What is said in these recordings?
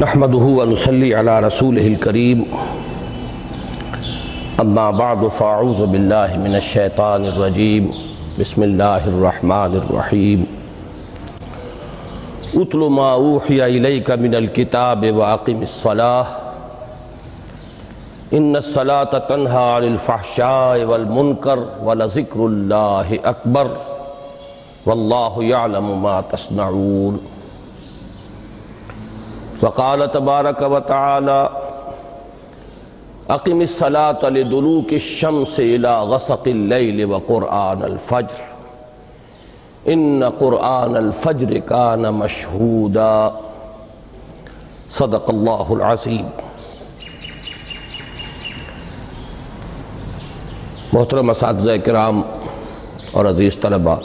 نحمده ونصلي على رسوله الكريم اما بعد فاعوذ بالله من الشيطان الرجيم بسم الله الرحمن الرحيم اتل ما اوحي اليك من الكتاب واقم الصلاة ان الصلاة تنهى عن الفحشاء والمنكر ولذكر الله اکبر والله يعلم ما تصنعون وقال تبارک وتعالى اقم الصلاة لدلوک الشمس الى غسق اللیل وقرآن الفجر ان قرآن الفجر کان مشہودا صدق اللہ العظیم۔ محترم اساتذہ کرام اور عزیز طلباء،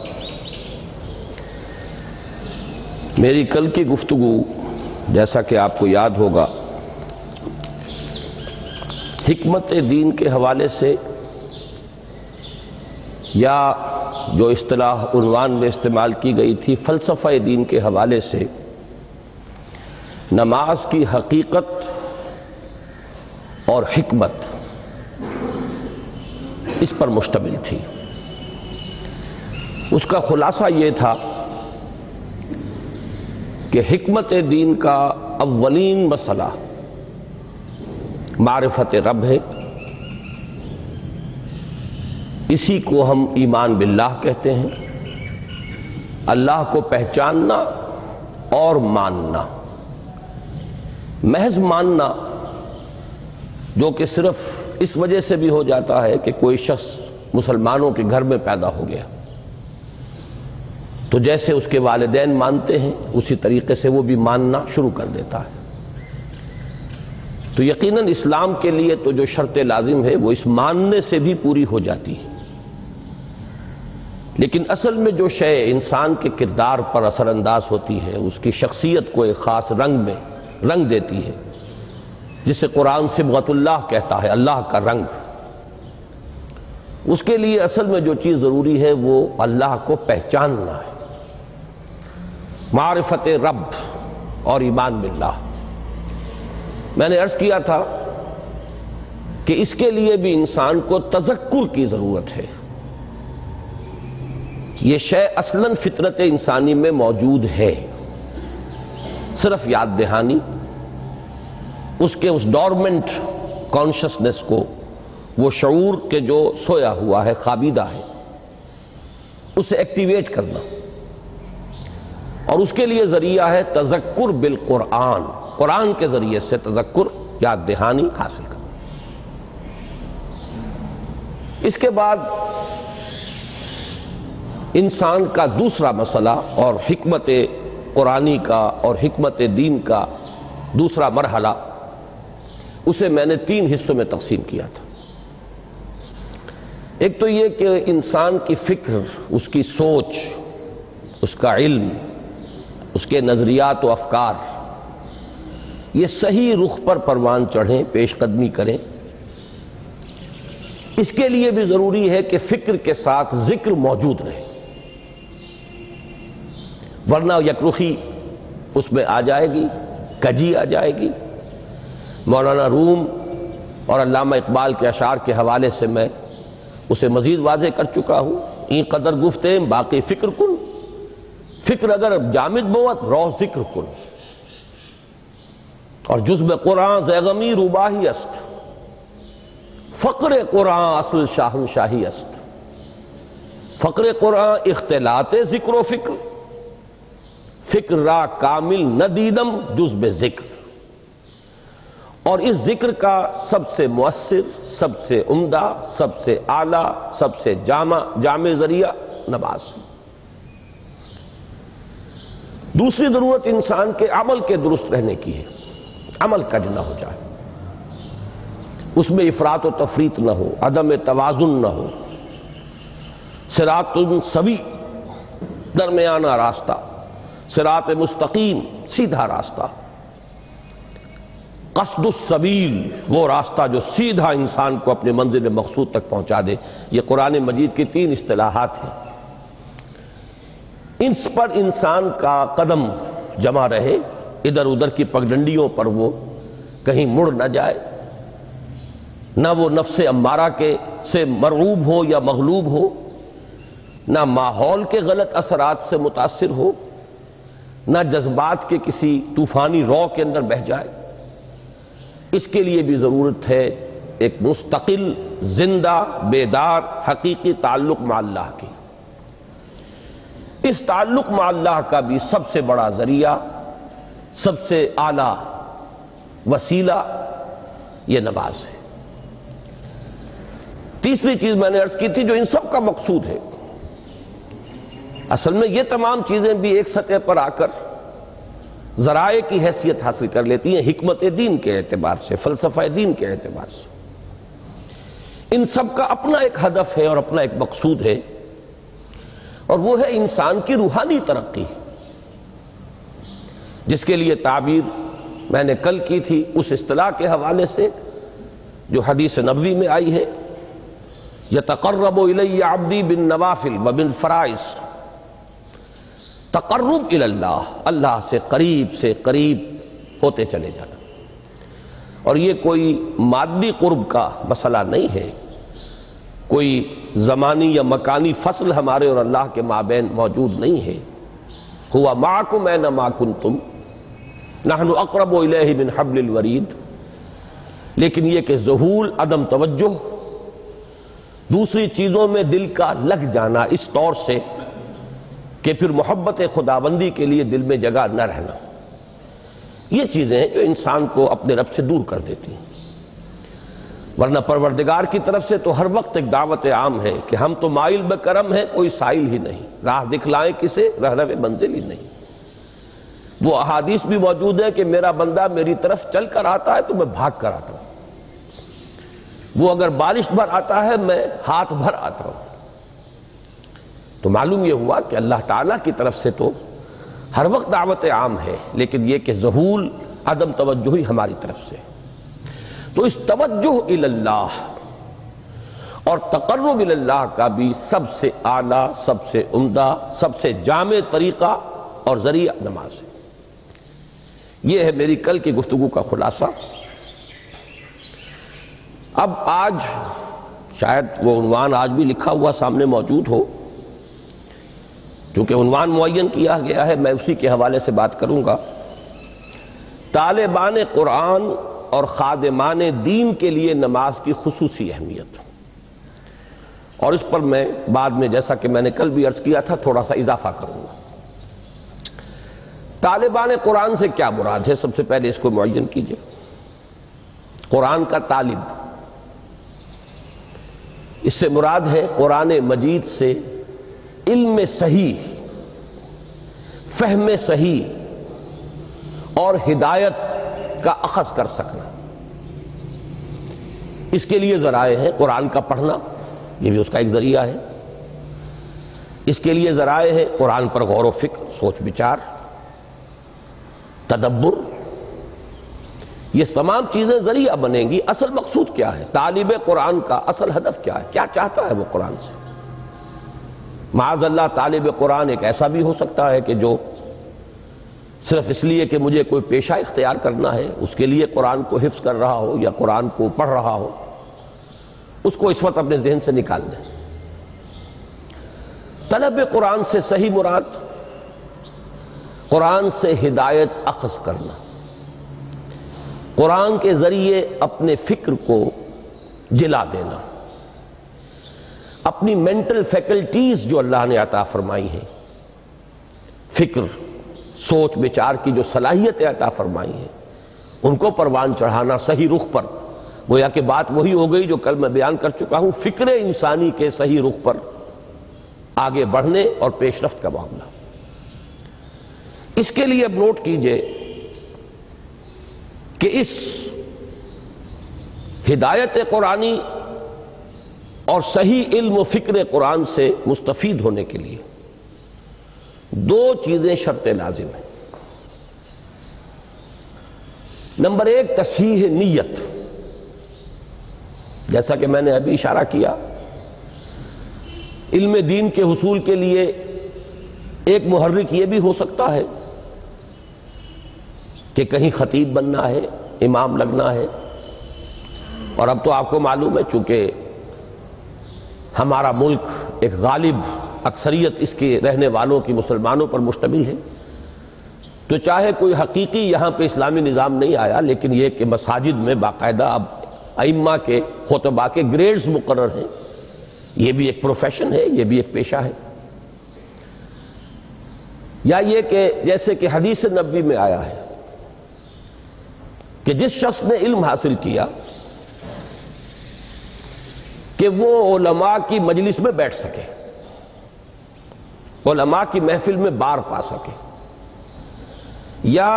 میری کل کی گفتگو جیسا کہ آپ کو یاد ہوگا حکمت دین کے حوالے سے، یا جو اصطلاح عنوان میں استعمال کی گئی تھی فلسفہ دین کے حوالے سے، نماز کی حقیقت اور حکمت، اس پر مشتمل تھی۔ اس کا خلاصہ یہ تھا کہ حکمت دین کا اولین مسئلہ معرفت رب ہے، اسی کو ہم ایمان باللہ کہتے ہیں، اللہ کو پہچاننا اور ماننا۔ محض ماننا جو کہ صرف اس وجہ سے بھی ہو جاتا ہے کہ کوئی شخص مسلمانوں کے گھر میں پیدا ہو گیا تو جیسے اس کے والدین مانتے ہیں اسی طریقے سے وہ بھی ماننا شروع کر دیتا ہے، تو یقیناً اسلام کے لیے تو جو شرط لازم ہے وہ اس ماننے سے بھی پوری ہو جاتی ہے۔ لیکن اصل میں جو شے انسان کے کردار پر اثر انداز ہوتی ہے، اس کی شخصیت کو ایک خاص رنگ میں رنگ دیتی ہے، جسے قرآن صبغۃ اللہ کہتا ہے، اللہ کا رنگ، اس کے لیے اصل میں جو چیز ضروری ہے وہ اللہ کو پہچاننا ہے، معرفت رب اور ایمان باللہ۔ میں نے عرض کیا تھا کہ اس کے لیے بھی انسان کو تذکر کی ضرورت ہے۔ یہ شے اصلاً فطرت انسانی میں موجود ہے، صرف یاد دہانی اس کے اس ڈورمنٹ کانشسنس کو، وہ شعور کے جو سویا ہوا ہے، خوابیدہ ہے، اسے ایکٹیویٹ کرنا، اور اس کے لیے ذریعہ ہے تذکر بالقرآن، قرآن کے ذریعے سے تذکر، یاد دہانی حاصل کرنا۔ اس کے بعد انسان کا دوسرا مسئلہ اور حکمت قرآنی کا اور حکمت دین کا دوسرا مرحلہ، اسے میں نے 3 حصوں میں تقسیم کیا تھا۔ ایک تو یہ کہ انسان کی فکر، اس کی سوچ، اس کا علم، اس کے نظریات و افکار، یہ صحیح رخ پر پروان چڑھیں، پیش قدمی کریں۔ اس کے لیے بھی ضروری ہے کہ فکر کے ساتھ ذکر موجود رہے، ورنہ یکرخی اس میں آ جائے گی، کجی آ جائے گی۔ مولانا روم اور علامہ اقبال کے اشعار کے حوالے سے میں اسے مزید واضح کر چکا ہوں۔ این قدر گفتیں باقی فکر کن، فکر اگر جامد بوت روح ذکر کن، اور جزب قرآن زیغمی روباہی است، فقر قرآن اصل شاہنشاہی است، فقر قرآن اختلاط ذکر و فکر، فکر را کامل ندیدم جزب ذکر۔ اور اس ذکر کا سب سے مؤثر، سب سے عمدہ، سب سے اعلیٰ، سب سے جامع ذریعہ نماز۔ دوسری ضرورت انسان کے عمل کے درست رہنے کی ہے، عمل کج نہ ہو جائے، اس میں افراط و تفریط نہ ہو، عدم توازن نہ ہو، صراط سوی، درمیانہ راستہ، صراط مستقیم، سیدھا راستہ، قصد السبیل، وہ راستہ جو سیدھا انسان کو اپنے منزل مقصود تک پہنچا دے۔ یہ قرآن مجید کی 3 اصطلاحات ہیں، اس پر انسان کا قدم جمع رہے، ادھر ادھر کی پگڈنڈیوں پر وہ کہیں مڑ نہ جائے، نہ وہ نفس امارہ کے سے مرعوب ہو یا مغلوب ہو، نہ ماحول کے غلط اثرات سے متاثر ہو، نہ جذبات کے کسی طوفانی رو کے اندر بہہ جائے۔ اس کے لیے بھی ضرورت ہے ایک مستقل، زندہ، بیدار، حقیقی تعلق مع اللہ کی۔ اس تعلق مع اللہ کا بھی سب سے بڑا ذریعہ، سب سے اعلیٰ وسیلہ یہ نماز ہے۔ تیسری چیز میں نے عرض کی تھی جو ان سب کا مقصود ہے، اصل میں یہ تمام چیزیں بھی ایک سطح پر آ کر ذرائع کی حیثیت حاصل کر لیتی ہیں، حکمت دین کے اعتبار سے، فلسفہ دین کے اعتبار سے۔ ان سب کا اپنا ایک ہدف ہے اور اپنا ایک مقصود ہے، اور وہ ہے انسان کی روحانی ترقی، جس کے لیے تعبیر میں نے کل کی تھی اس اصطلاح کے حوالے سے جو حدیث نبوی میں آئی ہے، یتقرب الی عبدی بالنوافل وبالفرائض۔ تقرب الی اللہ، اللہ سے قریب ہوتے چلے جانا، اور یہ کوئی مادی قرب کا مسئلہ نہیں ہے، کوئی زمانی یا مکانی فصل ہمارے اور اللہ کے مابین موجود نہیں ہے۔ ہوا معکم اینما کنتم نحن اقرب الیہ من حبل الورید۔ لیکن یہ کہ ذہول، عدم توجہ، دوسری چیزوں میں دل کا لگ جانا اس طور سے کہ پھر محبت خداوندی کے لیے دل میں جگہ نہ رہنا، یہ چیزیں ہیں جو انسان کو اپنے رب سے دور کر دیتی ہیں۔ ورنہ پروردگار کی طرف سے تو ہر وقت ایک دعوت عام ہے کہ ہم تو مائل بکرم ہیں، کوئی سائل ہی نہیں، راہ دکھلائیں کسے، رہنو منزل ہی نہیں۔ وہ احادیث بھی موجود ہے کہ میرا بندہ میری طرف چل کر آتا ہے تو میں بھاگ کر آتا ہوں، وہ اگر بارش بھر آتا ہے میں ہاتھ بھر آتا ہوں۔ تو معلوم یہ ہوا کہ اللہ تعالیٰ کی طرف سے تو ہر وقت دعوت عام ہے، لیکن یہ کہ ذہول، عدم توجہی ہماری طرف سے۔ تو اس توجہ الی اللہ اور تقرب الی اللہ کا بھی سب سے اعلیٰ، سب سے عمدہ، سب سے جامع طریقہ اور ذریعہ نماز ہے۔ یہ ہے میری کل کی گفتگو کا خلاصہ۔ اب آج شاید وہ عنوان آج بھی لکھا ہوا سامنے موجود ہو، چونکہ عنوان معین کیا گیا ہے، میں اسی کے حوالے سے بات کروں گا۔ طالبان قرآن اور خادمان دین کے لیے نماز کی خصوصی اہمیت، اور اس پر میں بعد میں، جیسا کہ میں نے کل بھی عرض کیا تھا، تھوڑا سا اضافہ کروں گا۔ طالبان قرآن سے کیا مراد ہے؟ سب سے پہلے اس کو معین کیجئے۔ قرآن کا طالب، اس سے مراد ہے قرآن مجید سے علم صحیح، فہم صحیح اور ہدایت کا اخذ کر سکنا۔ اس کے لیے ذرائع ہیں، قرآن کا پڑھنا، یہ بھی اس کا ایک ذریعہ ہے۔ اس کے لیے ذرائع ہے قرآن پر غور و فکر، سوچ بچار، تدبر، یہ تمام چیزیں ذریعہ بنیں گی۔ اصل مقصود کیا ہے؟ طالب قرآن کا اصل ہدف کیا ہے؟ کیا چاہتا ہے وہ قرآن سے؟ معاذ اللہ طالب قرآن ایک ایسا بھی ہو سکتا ہے کہ جو صرف اس لیے کہ مجھے کوئی پیشہ اختیار کرنا ہے، اس کے لیے قرآن کو حفظ کر رہا ہو یا قرآن کو پڑھ رہا ہو، اس کو اس وقت اپنے ذہن سے نکال دیں۔ طلب قرآن سے صحیح مراد قرآن سے ہدایت اخذ کرنا، قرآن کے ذریعے اپنے فکر کو جلا دینا، اپنی مینٹل فیکلٹیز جو اللہ نے عطا فرمائی ہیں، فکر، سوچ بچار کی جو صلاحیتیں عطا فرمائی ہیں، ان کو پروان چڑھانا صحیح رخ پر۔ گویا کہ بات وہی ہو گئی جو کل میں بیان کر چکا ہوں، فکر انسانی کے صحیح رخ پر آگے بڑھنے اور پیش رفت کا معاملہ۔ اس کے لیے اب نوٹ کیجئے کہ اس ہدایت قرآنی اور صحیح علم و فکر قرآن سے مستفید ہونے کے لیے دو چیزیں شرط لازم ہیں۔ نمبر ایک، تصحیح نیت، جیسا کہ میں نے ابھی اشارہ کیا، علم دین کے حصول کے لیے ایک محرک یہ بھی ہو سکتا ہے کہ کہیں خطیب بننا ہے، امام لگنا ہے. اور اب تو آپ کو معلوم ہے چونکہ ہمارا ملک ایک غالب اکثریت اس کے رہنے والوں کی مسلمانوں پر مشتمل ہے، تو چاہے کوئی حقیقی یہاں پہ اسلامی نظام نہیں آیا، لیکن یہ کہ مساجد میں باقاعدہ اب ائمہ کے خطباء کے گریڈز مقرر ہیں. یہ بھی ایک پروفیشن ہے، یہ بھی ایک پیشہ ہے. یا یہ کہ جیسے کہ حدیث نبوی میں آیا ہے کہ جس شخص نے علم حاصل کیا کہ وہ علماء کی مجلس میں بیٹھ سکے، علماء کی محفل میں بار پا سکے، یا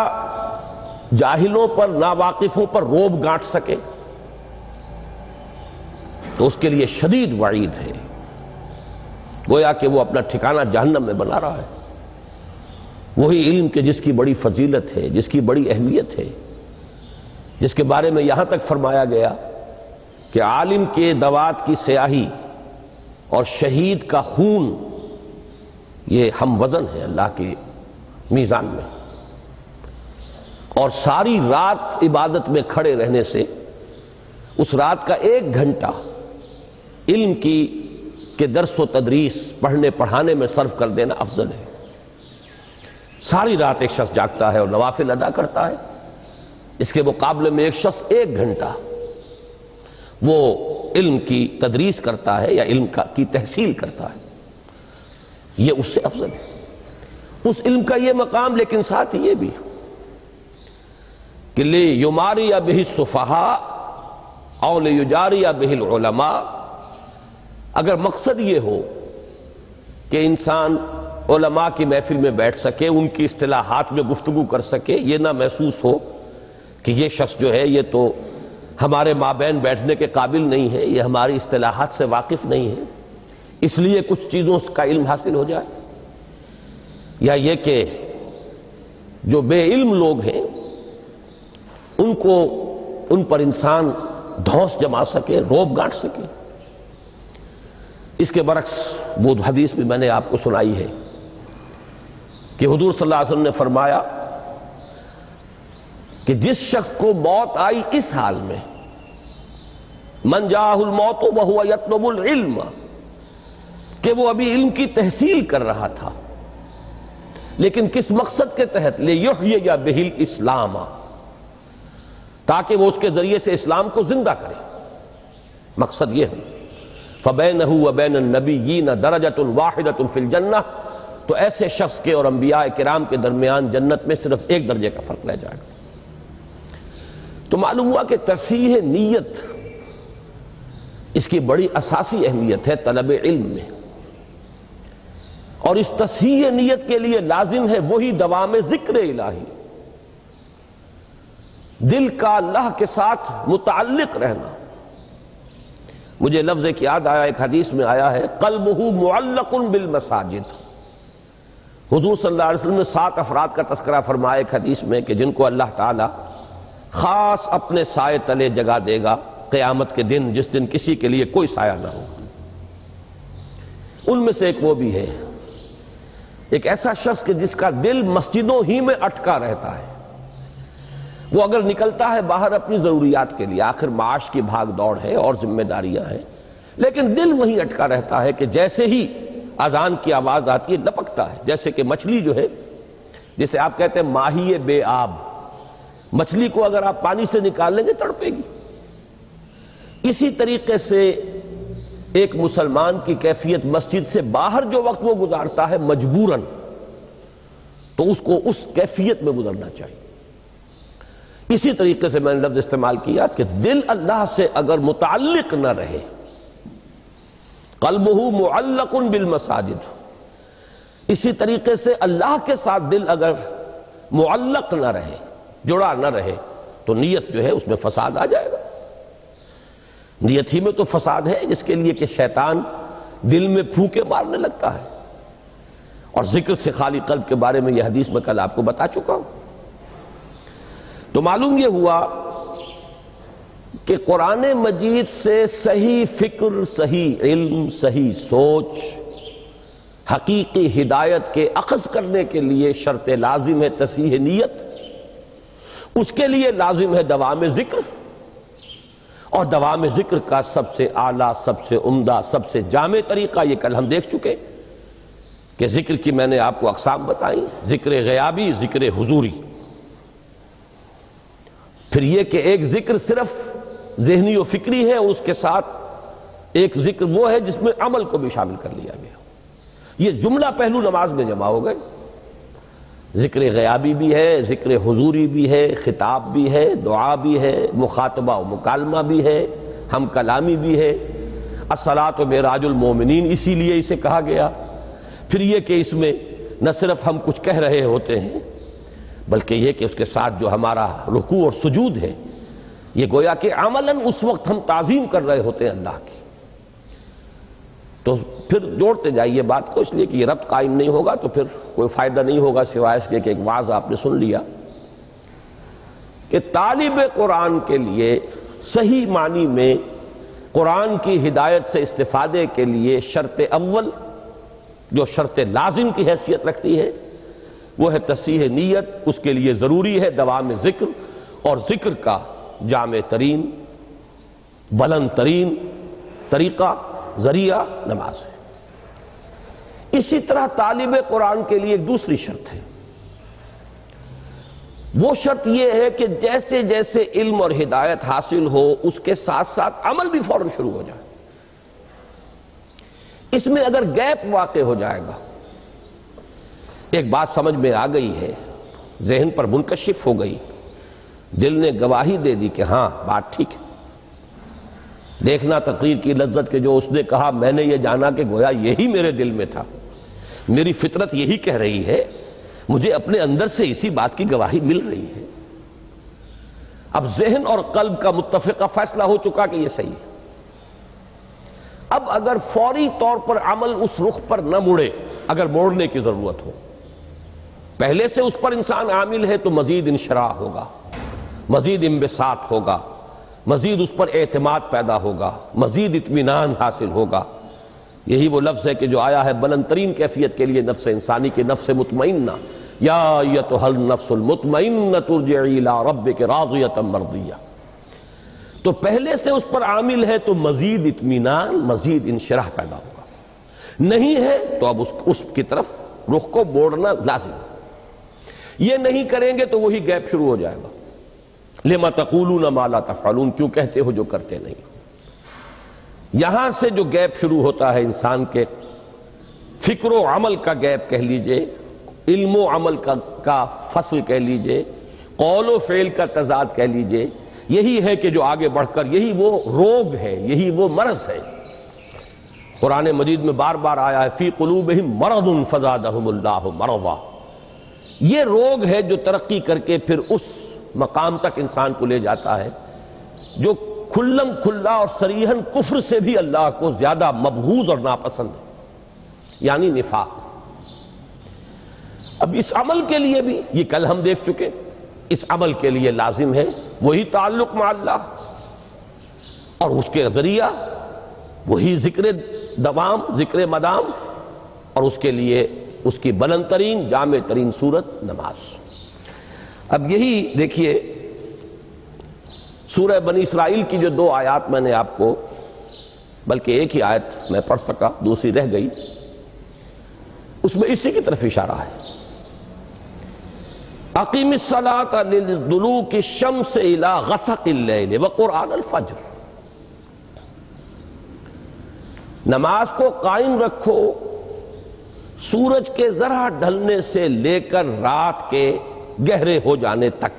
جاہلوں پر ناواقفوں پر روب گانٹ سکے، تو اس کے لیے شدید وعید ہے. گویا کہ وہ اپنا ٹھکانہ جہنم میں بنا رہا ہے. وہی علم کے جس کی بڑی فضیلت ہے، جس کی بڑی اہمیت ہے، جس کے بارے میں یہاں تک فرمایا گیا کہ عالم کے دوات کی سیاہی اور شہید کا خون یہ ہم وزن ہے اللہ کے میزان میں. اور ساری رات عبادت میں کھڑے رہنے سے اس رات کا 1 گھنٹہ علم کی کے درس و تدریس پڑھنے پڑھانے میں صرف کر دینا افضل ہے. ساری رات ایک شخص جاگتا ہے اور نوافل ادا کرتا ہے، اس کے مقابلے میں ایک شخص 1 گھنٹہ وہ علم کی تدریس کرتا ہے یا علم کی تحصیل کرتا ہے، یہ اس سے افضل ہے. اس علم کا یہ مقام، لیکن ساتھ ہی یہ بھی کہ لیماری بہ السفہاء او لیجاری بہ العلماء. اگر مقصد یہ ہو کہ انسان علماء کی محفل میں بیٹھ سکے، ان کی اصطلاحات میں گفتگو کر سکے، یہ نہ محسوس ہو کہ یہ شخص جو ہے یہ تو ہمارے مابین بیٹھنے کے قابل نہیں ہے، یہ ہماری اصطلاحات سے واقف نہیں ہے، اس لیے کچھ چیزوں کا علم حاصل ہو جائے. یا یہ کہ جو بے علم لوگ ہیں ان پر انسان دھوس جما سکے، روب گانٹ سکے. اس کے برعکس وہ حدیث بھی میں نے آپ کو سنائی ہے کہ حضور صلی اللہ علیہ وسلم نے فرمایا کہ جس شخص کو موت آئی اس حال میں، من جاءہ الموت وہو یطلب العلم، کہ وہ ابھی علم کی تحصیل کر رہا تھا، لیکن کس مقصد کے تحت؟ لیحیی بہ الاسلام، تاکہ وہ اس کے ذریعے سے اسلام کو زندہ کرے. مقصد یہ ہے فبینہ وبین النبیین درجۃ واحدۃ فی الجنہ، تو ایسے شخص کے اور انبیاء کرام کے درمیان جنت میں صرف 1 درجے کا فرق رہ جائے گا. تو معلوم ہوا کہ تصحیح نیت اس کی بڑی اساسی اہمیت ہے طلب علم میں، اور اس تصحیح نیت کے لیے لازم ہے وہی دوام ذکر الہی، دل کا اللہ کے ساتھ متعلق رہنا. مجھے لفظ ایک یاد آیا، ایک حدیث میں آیا ہے قلبہ معلق بالمساجد. حضور صلی اللہ علیہ وسلم نے 7 افراد کا تذکرہ فرمایا ایک حدیث میں کہ جن کو اللہ تعالی خاص اپنے سائے تلے جگہ دے گا قیامت کے دن، جس دن کسی کے لیے کوئی سایہ نہ ہو. ان میں سے ایک وہ بھی ہے، ایک ایسا شخص کہ جس کا دل مسجدوں ہی میں اٹکا رہتا ہے. وہ اگر نکلتا ہے باہر اپنی ضروریات کے لیے، آخر معاش کی بھاگ دوڑ ہے اور ذمہ داریاں ہیں، لیکن دل وہیں اٹکا رہتا ہے کہ جیسے ہی اذان کی آواز آتی ہے لپکتا ہے، جیسے کہ مچھلی جو ہے، جسے آپ کہتے ہیں ماہی بے آب، مچھلی کو اگر آپ پانی سے نکال لیں گے تڑپے گی. اسی طریقے سے ایک مسلمان کی کیفیت مسجد سے باہر جو وقت وہ گزارتا ہے مجبوراً، تو اس کو اس کیفیت میں گزرنا چاہیے. اسی طریقے سے میں نے لفظ استعمال کیا کہ دل اللہ سے اگر متعلق نہ رہے، قلبہ معلق بالمساجد، اسی طریقے سے اللہ کے ساتھ دل اگر معلق نہ رہے، جڑا نہ رہے، تو نیت جو ہے اس میں فساد آ جائے گا. نیت ہی میں تو فساد ہے، جس کے لیے کہ شیطان دل میں پھونکے مارنے لگتا ہے. اور ذکر سے خالی قلب کے بارے میں یہ حدیث میں کل آپ کو بتا چکا ہوں. تو معلوم یہ ہوا کہ قرآن مجید سے صحیح فکر، صحیح علم، صحیح سوچ، حقیقی ہدایت کے اخذ کرنے کے لیے شرط لازم ہے تصحیح نیت. اس کے لیے لازم ہے دوام ذکر، اور دوام ذکر کا سب سے اعلیٰ، سب سے عمدہ، سب سے جامع طریقہ یہ کل ہم دیکھ چکے کہ ذکر کی میں نے آپ کو اقسام بتائیں، ذکر غیابی، ذکر حضوری. پھر یہ کہ ایک ذکر صرف ذہنی و فکری ہے، اس کے ساتھ ایک ذکر وہ ہے جس میں عمل کو بھی شامل کر لیا گیا. یہ جملہ پہلو نماز میں جمع ہو گئے. ذکر غیابی بھی ہے، ذکر حضوری بھی ہے، خطاب بھی ہے، دعا بھی ہے، مخاطبہ و مکالمہ بھی ہے، ہم کلامی بھی ہے. الصلاۃ معراج المومنین اسی لیے اسے کہا گیا. پھر یہ کہ اس میں نہ صرف ہم کچھ کہہ رہے ہوتے ہیں بلکہ یہ کہ اس کے ساتھ جو ہمارا رکوع اور سجود ہے یہ گویا کہ عملاً اس وقت ہم تعظیم کر رہے ہوتے ہیں اللہ کی. تو پھر جوڑتے جائیے بات کو، اس لیے کہ یہ ربط قائم نہیں ہوگا تو پھر کوئی فائدہ نہیں ہوگا سوائے اس کے کہ ایک واعظ آپ نے سن لیا کہ طالب قرآن کے لیے صحیح معنی میں قرآن کی ہدایت سے استفادے کے لیے شرط اول جو شرط لازم کی حیثیت رکھتی ہے وہ ہے تصحیح نیت. اس کے لیے ضروری ہے دوام ذکر، اور ذکر کا جامع ترین، بلند ترین طریقہ، ذریعہ نماز ہے. اسی طرح طالب قرآن کے لیے ایک دوسری شرط ہے. وہ شرط یہ ہے کہ جیسے جیسے علم اور ہدایت حاصل ہو اس کے ساتھ ساتھ عمل بھی فوراً شروع ہو جائے. اس میں اگر گیپ واقع ہو جائے گا، ایک بات سمجھ میں آ گئی ہے، ذہن پر منکشف ہو گئی، دل نے گواہی دے دی کہ ہاں بات ٹھیک ہے، دیکھنا تقریر کی لذت کے جو اس نے کہا میں نے یہ جانا کہ گویا یہی میرے دل میں تھا، میری فطرت یہی کہہ رہی ہے، مجھے اپنے اندر سے اسی بات کی گواہی مل رہی ہے. اب ذہن اور قلب کا متفقہ فیصلہ ہو چکا کہ یہ صحیح ہے. اب اگر فوری طور پر عمل اس رخ پر نہ مڑے، اگر موڑنے کی ضرورت ہو، پہلے سے اس پر انسان عامل ہے تو مزید انشراح ہوگا، مزید انبساط ہوگا، مزید اس پر اعتماد پیدا ہوگا، مزید اطمینان حاصل ہوگا. یہی وہ لفظ ہے کہ جو آیا ہے بلند ترین کیفیت کے لیے نفس انسانی کی، نفس مطمئنہ، یا ایتھا النفس المطمئنہ ارجعی الی ربک راضیۃ مرضیہ. تو پہلے سے اس پر عامل ہے تو مزید اطمینان، مزید انشراح پیدا ہوگا. نہیں ہے تو اب اس کی طرف رخ کو موڑنا لازم ہے. یہ نہیں کریں گے تو وہی گیپ شروع ہو جائے گا. لما تقولون ما لا تفعلون، کیوں کہتے ہو جو کرتے نہیں. یہاں سے جو گیپ شروع ہوتا ہے انسان کے فکر و عمل کا گیپ کہہ لیجئے، علم و عمل کا فصل کہہ لیجئے، قول و فعل کا تضاد کہہ لیجئے، یہی ہے کہ جو آگے بڑھ کر یہی وہ روگ ہے، یہی وہ مرض ہے. قرآن مجید میں بار بار آیا ہے فی قلوبہم مرض فزادہم اللہ مرضا. یہ روگ ہے جو ترقی کر کے پھر اس مقام تک انسان کو لے جاتا ہے جو کھلم کھلا اور صریحاً کفر سے بھی اللہ کو زیادہ مبغوض اور ناپسند ہے، یعنی نفاق. اب اس عمل کے لیے بھی یہ کل ہم دیکھ چکے، اس عمل کے لیے لازم ہے وہی تعلق مع اللہ، اور اس کے ذریعہ وہی ذکر دوام، ذکر مدام، اور اس کے لیے اس کی بلند ترین، جامع ترین صورت نماز. اب یہی دیکھیے سورہ بنی اسرائیل کی جو 2 آیات میں نے آپ کو، بلکہ ایک ہی آیت میں پڑھ سکا، دوسری رہ گئی، اس میں اسی کی طرف اشارہ ہے. اقیم الصلاۃ لدلوک الشمس الی غسق اللیل وقرآن الفجر. نماز کو قائم رکھو سورج کے ذرا ڈھلنے سے لے کر رات کے گہرے ہو جانے تک.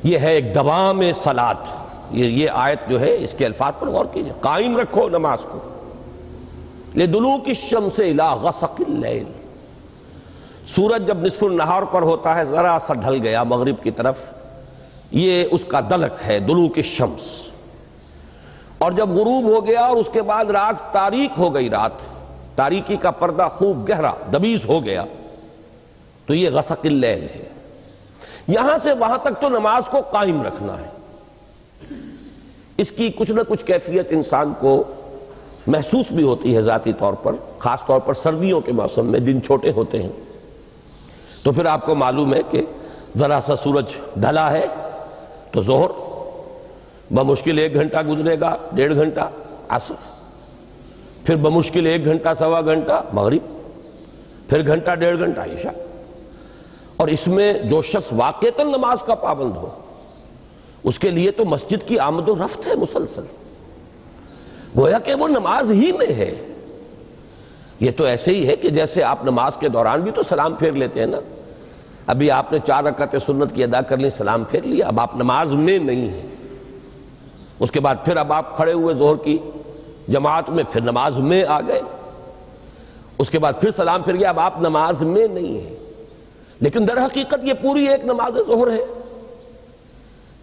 یہ ہے ایک دوام صلاۃ. یہ آیت جو ہے اس کے الفاظ پر غور کیجئے. قائم رکھو نماز کو لدلوک الشمس الی غسق اللیل. سورج جب نصف النہار پر ہوتا ہے، ذرا سا ڈھل گیا مغرب کی طرف، یہ اس کا دلک ہے دلوک الشمس. اور جب غروب ہو گیا اور اس کے بعد رات تاریک ہو گئی، رات تاریکی کا پردہ خوب گہرا دبیز ہو گیا، تو یہ غسق اللیل ہے. یہاں سے وہاں تک تو نماز کو قائم رکھنا ہے. اس کی کچھ نہ کچھ کیفیت انسان کو محسوس بھی ہوتی ہے ذاتی طور پر، خاص طور پر سردیوں کے موسم میں دن چھوٹے ہوتے ہیں، تو پھر آپ کو معلوم ہے کہ ذرا سا سورج ڈھلا ہے تو ظہر، بمشکل 1 گھنٹہ گزرے گا، 1.5 گھنٹہ عصر، پھر بمشکل 1 گھنٹہ سوا گھنٹہ مغرب، پھر گھنٹہ 1.5 گھنٹہ عشاء۔ اور اس میں جو شخص واقعتاً نماز کا پابند ہو اس کے لیے تو مسجد کی آمد و رفت ہے مسلسل، گویا کہ وہ نماز ہی میں ہے۔ یہ تو ایسے ہی ہے کہ جیسے آپ نماز کے دوران بھی تو سلام پھیر لیتے ہیں نا، ابھی آپ نے 4 رکعت سنت کی ادا کر لی، سلام پھیر لیا، اب آپ نماز میں نہیں ہیں، اس کے بعد پھر اب آپ کھڑے ہوئے ظہر کی جماعت میں، پھر نماز میں آ گئے، اس کے بعد پھر سلام پھر گیا، اب آپ نماز میں نہیں ہیں، لیکن در حقیقت یہ پوری ایک نماز ظہر ہے۔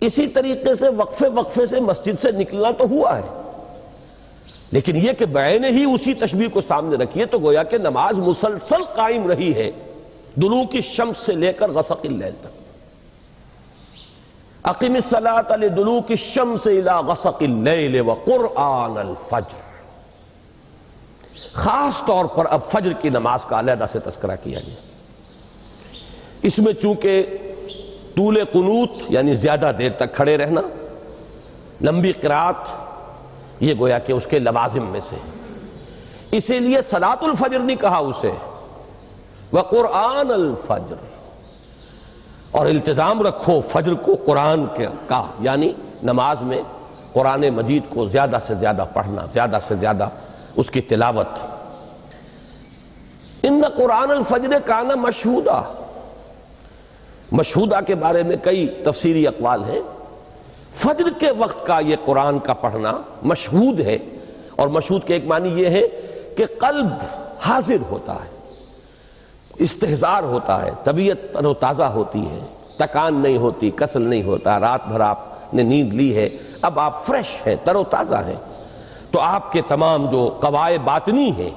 اسی طریقے سے وقفے وقفے سے مسجد سے نکلنا تو ہوا ہے، لیکن یہ کہ بعین ہی اسی تشبیہ کو سامنے رکھیے تو گویا کہ نماز مسلسل قائم رہی ہے دلوک الشمس سے لے کر غسق اللیل تک۔ اقم الصلاۃ لدلوک الشمس الی غسق اللیل وقرآن الفجر۔ خاص طور پر اب فجر کی نماز کا علیحدہ سے تذکرہ کیا گیا۔ اس میں چونکہ طول قنوت یعنی زیادہ دیر تک کھڑے رہنا، لمبی قرات، یہ گویا کہ اس کے لوازم میں سے، اسی لیے صلاۃ الفجر نہیں کہا اسے، وقرآن الفجر، اور التزام رکھو فجر کو قرآن کا، یعنی نماز میں قرآن مجید کو زیادہ سے زیادہ پڑھنا، زیادہ سے زیادہ اس کی تلاوت۔ ان قرآن الفجر کان مشہودا، مشہودہ کے بارے میں کئی تفسیری اقوال ہیں۔ فجر کے وقت کا یہ قرآن کا پڑھنا مشہود ہے، اور مشہود کے ایک معنی یہ ہے کہ قلب حاضر ہوتا ہے، استحضار ہوتا ہے، طبیعت تر و تازہ ہوتی ہے، تکان نہیں ہوتی، کسل نہیں ہوتا، رات بھر آپ نے نیند لی ہے، اب آپ فریش ہیں، تر و تازہ ہیں، تو آپ کے تمام جو قوائے باطنی ہیں،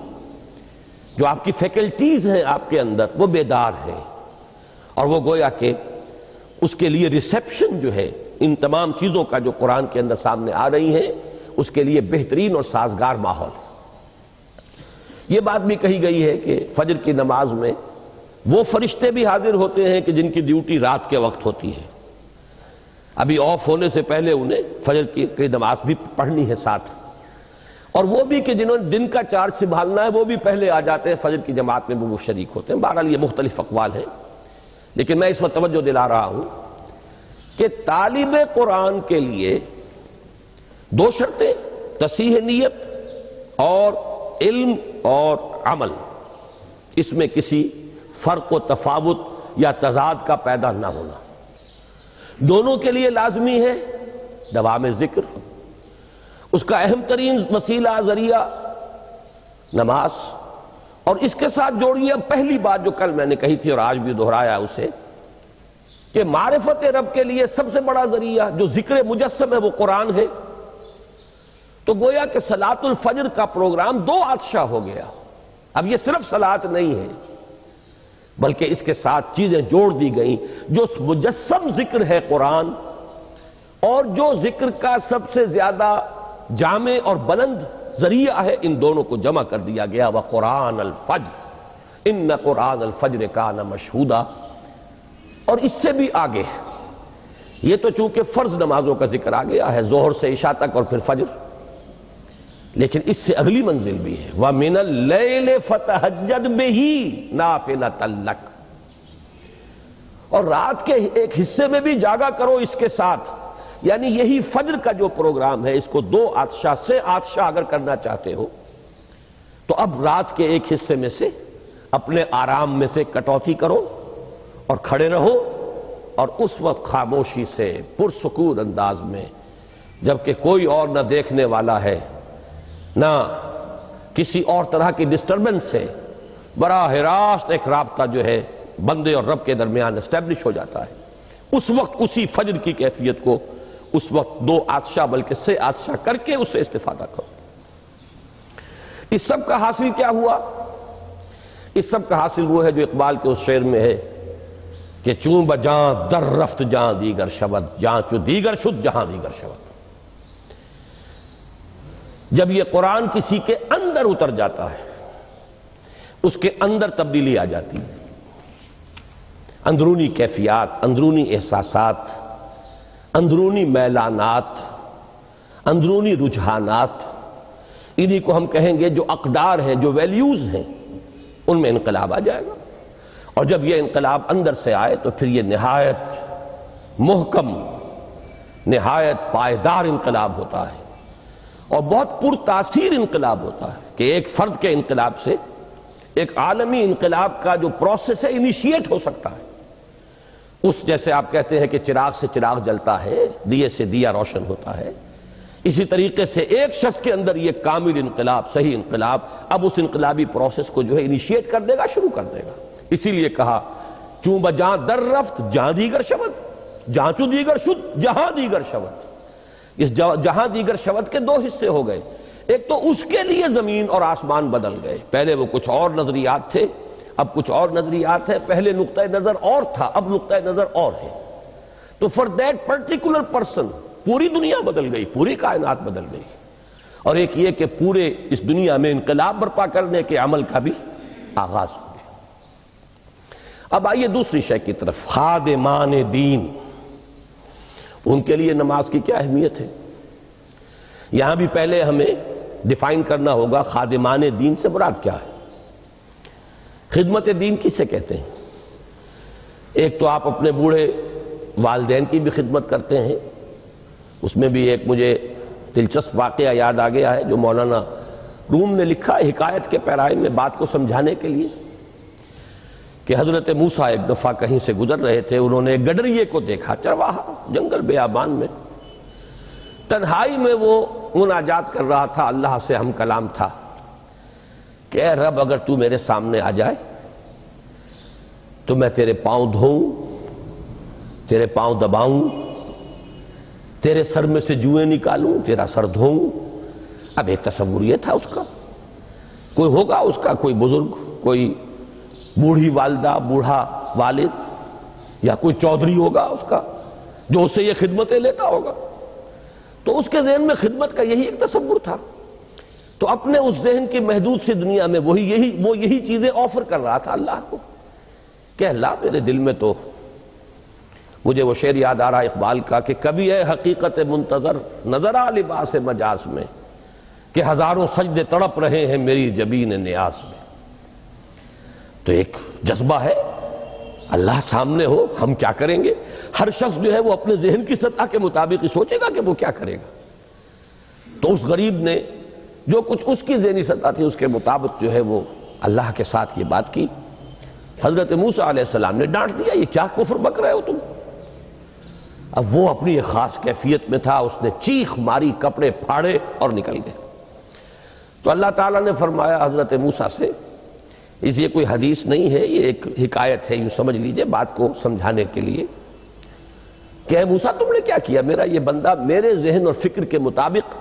جو آپ کی فیکلٹیز ہیں آپ کے اندر، وہ بیدار ہیں، اور وہ گویا کہ اس کے لیے ریسیپشن جو ہے ان تمام چیزوں کا جو قرآن کے اندر سامنے آ رہی ہیں، اس کے لیے بہترین اور سازگار ماحول ہے۔ یہ بات بھی کہی گئی ہے کہ فجر کی نماز میں وہ فرشتے بھی حاضر ہوتے ہیں کہ جن کی ڈیوٹی رات کے وقت ہوتی ہے، ابھی آف ہونے سے پہلے انہیں فجر کی نماز بھی پڑھنی ہے ساتھ، اور وہ بھی کہ جنہوں نے دن کا چارج سنبھالنا ہے وہ بھی پہلے آ جاتے ہیں، فجر کی جماعت میں وہ شریک ہوتے ہیں۔ بہرحال یہ مختلف اقوال ہیں، لیکن میں اس وقت توجہ دلا رہا ہوں کہ طالب قرآن کے لیے 2 شرطیں، تصحیح نیت اور علم اور عمل، اس میں کسی فرق و تفاوت یا تضاد کا پیدا نہ ہونا، دونوں کے لیے لازمی ہے دوام ذکر، اس کا اہم ترین وسیلہ ذریعہ نماز، اور اس کے ساتھ جوڑیے پہلی بات جو کل میں نے کہی تھی اور آج بھی دہرایا اسے، کہ معرفت رب کے لیے سب سے بڑا ذریعہ جو ذکر مجسم ہے وہ قرآن ہے، تو گویا کہ صلاۃ الفجر کا پروگرام 2 عطشہ ہو گیا۔ اب یہ صرف صلاۃ نہیں ہے بلکہ اس کے ساتھ چیزیں جوڑ دی گئیں، جو مجسم ذکر ہے قرآن، اور جو ذکر کا سب سے زیادہ جامع اور بلند ذریعہ ہے، ان دونوں کو جمع کر دیا گیا۔ وقرآن الفجر ان قرآن الفجر کان مشہودا۔ اور اس سے بھی آگے، یہ تو چونکہ فرض نمازوں کا ذکر آ گیا ہے، ظہر سے عشاء تک اور پھر فجر، لیکن اس سے اگلی منزل بھی ہے، وَمِنَ اللَّيْلِ فَتَهَجَّدْ بِهِ نَافِلَةً لَكَ، اور رات کے ایک حصے میں بھی جاگا کرو اس کے ساتھ، یعنی یہی فجر کا جو پروگرام ہے، اس کو 2 عطشہ سے عطشہ اگر کرنا چاہتے ہو تو اب رات کے ایک حصے میں سے اپنے آرام میں سے کٹوتی کرو اور کھڑے رہو، اور اس وقت خاموشی سے پرسکون انداز میں، جبکہ کوئی اور نہ دیکھنے والا ہے، نہ کسی اور طرح کی ڈسٹربنس ہے، براہ راست ایک رابطہ جو ہے بندے اور رب کے درمیان اسٹیبلش ہو جاتا ہے، اس وقت اسی فجر کی کیفیت کو اس وقت 2 عطشہ بلکہ 3 عطشہ کر کے اس سے استفادہ کرو۔ اس سب کا حاصل کیا ہوا؟ اس سب کا حاصل وہ ہے جو اقبال کے اس شعر میں ہے کہ چوں بجاں در رفت جاں دیگر شود، جاں چو دیگر شد جہاں دیگر شود۔ جب یہ قرآن کسی کے اندر اتر جاتا ہے، اس کے اندر تبدیلی آ جاتی ہے، اندرونی کیفیات، اندرونی احساسات، اندرونی میلانات، اندرونی رجحانات، انہی کو ہم کہیں گے جو اقدار ہیں، جو ویلیوز ہیں، ان میں انقلاب آ جائے گا۔ اور جب یہ انقلاب اندر سے آئے تو پھر یہ نہایت محکم، نہایت پائیدار انقلاب ہوتا ہے، اور بہت پرتاثیر انقلاب ہوتا ہے کہ ایک فرد کے انقلاب سے ایک عالمی انقلاب کا جو پروسیس ہے انیشیٹ ہو سکتا ہے۔ اس جیسے آپ کہتے ہیں کہ چراغ سے چراغ جلتا ہے، دیے سے دیا روشن ہوتا ہے، اسی طریقے سے ایک شخص کے اندر یہ کامل انقلاب، صحیح انقلاب، اب اس انقلابی پروسیس کو جو ہے انیشیٹ کر دے گا، شروع کر دے گا۔ اسی لیے کہا چوں بجاں در رفت جہاں دیگر شود، جہاں چوں دیگر شد جہاں دیگر شود۔ اس جہاں دیگر شود کے دو حصے ہو گئے، ایک تو اس کے لیے زمین اور آسمان بدل گئے، پہلے وہ کچھ اور نظریات تھے، اب کچھ اور نظریات ہیں، پہلے نقطہ نظر اور تھا، اب نقطہ نظر اور ہے۔ تو فار دیٹ پرٹیکولر پرسن پوری دنیا بدل گئی، پوری کائنات بدل گئی۔ اور ایک یہ کہ پورے اس دنیا میں انقلاب برپا کرنے کے عمل کا بھی آغاز ہو گیا۔ اب آئیے دوسری شے کی طرف، خادمان دین، ان کے لیے نماز کی کیا اہمیت ہے؟ یہاں بھی پہلے ہمیں ڈیفائن کرنا ہوگا خادمان دین سے مراد کیا ہے۔ خدمت دین کسے کہتے ہیں؟ ایک تو آپ اپنے بوڑھے والدین کی بھی خدمت کرتے ہیں، اس میں بھی ایک مجھے دلچسپ واقعہ یاد آ گیا ہے جو مولانا روم نے لکھا ہے حکایت کے پیرائے میں بات کو سمجھانے کے لیے، کہ حضرت موسیٰ ایک دفعہ کہیں سے گزر رہے تھے، انہوں نے ایک گڈریے کو دیکھا، چرواہا، جنگل بیابان میں، تنہائی میں وہ مناجات کر رہا تھا، اللہ سے ہم کلام تھا کہ اے رب اگر تو میرے سامنے آ جائے تو میں تیرے پاؤں دھوؤں، تیرے پاؤں دباؤں، تیرے سر میں سے جوئیں نکالوں، تیرا سر دھوؤں۔ اب ایک تصور یہ تھا اس کا، کوئی ہوگا اس کا کوئی بزرگ، کوئی بوڑھی والدہ، بوڑھا والد، یا کوئی چودھری ہوگا اس کا جو اس سے یہ خدمتیں لیتا ہوگا۔ تو اس کے ذہن میں خدمت کا یہی ایک تصور تھا، تو اپنے اس ذہن کی محدود سی دنیا میں وہ یہی چیزیں آفر کر رہا تھا اللہ کو، کہ اللہ میرے دل میں تو، مجھے وہ شعر یاد آ رہا اقبال کا کہ کبھی اے حقیقت منتظر نظر آ لباس مجاز میں، کہ ہزاروں سجدے تڑپ رہے ہیں میری جبین نیاز میں۔ تو ایک جذبہ ہے، اللہ سامنے ہو، ہم کیا کریں گے؟ ہر شخص جو ہے وہ اپنے ذہن کی سطح کے مطابق ہی سوچے گا کہ وہ کیا کرے گا۔ تو اس غریب نے جو کچھ اس کی ذہنی سطح تھی اس کے مطابق جو ہے وہ اللہ کے ساتھ یہ بات کی۔ حضرت موسیٰ علیہ السلام نے ڈانٹ دیا، یہ کیا کفر بک رہے ہو تم؟ اب وہ اپنی ایک خاص کیفیت میں تھا، اس نے چیخ ماری، کپڑے پھاڑے اور نکل گئے۔ تو اللہ تعالیٰ نے فرمایا حضرت موسیٰ سے، یہ کوئی حدیث نہیں ہے، یہ ایک حکایت ہے، یوں سمجھ لیجئے بات کو سمجھانے کے لیے، کہ اے موسیٰ تم نے کیا کیا؟ میرا یہ بندہ میرے ذہن اور فکر کے مطابق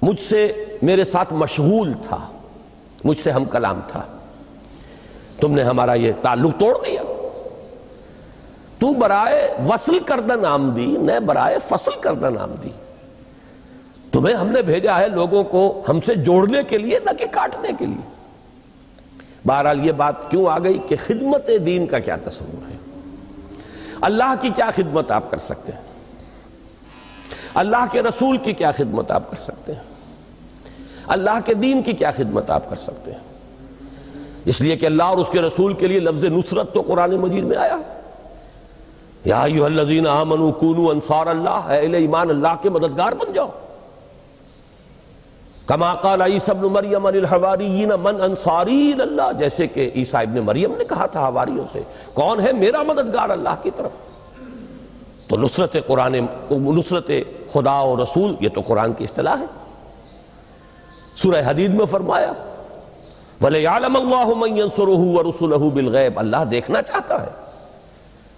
مجھ سے، میرے ساتھ مشغول تھا، مجھ سے ہم کلام تھا، تم نے ہمارا یہ تعلق توڑ دیا۔ تو برائے وصل کردہ نام دی، نہ برائے فصل کردہ نام دی۔ تمہیں ہم نے بھیجا ہے لوگوں کو ہم سے جوڑنے کے لیے، نہ کہ کاٹنے کے لیے۔ بہرحال یہ بات کیوں آ گئی کہ خدمت دین کا کیا تصور ہے؟ اللہ کی کیا خدمت آپ کر سکتے ہیں؟ اللہ کے رسول کی کیا خدمت آپ کر سکتے ہیں؟ اللہ کے دین کی کیا خدمت آپ کر سکتے ہیں؟ اس لیے کہ اللہ اور اس کے رسول کے لیے لفظ نصرت تو قرآن مجید میں آیا، یا ایھا الذین آمنوا کونوا انصار اللہ، اے اہل ایمان اللہ کے مددگار بن جاؤ۔ کما قال عیسی ابن مریم للحواریین من انصاری اللہ، جیسے کہ عیسیٰ ابن مریم نے کہا تھا حواریوں سے، کون ہے میرا مددگار اللہ کی طرف؟ تو نصرت قرآن، نصرت خدا و رسول، یہ تو قرآن کی اصطلاح ہے۔ سورہ حدید میں فرمایا وَلِيَعْلَمَ اللَّهُ مَن يَنصُرُهُ وَرُسُلَهُ بِالْغَيْبِ، اللہ دیکھنا چاہتا ہے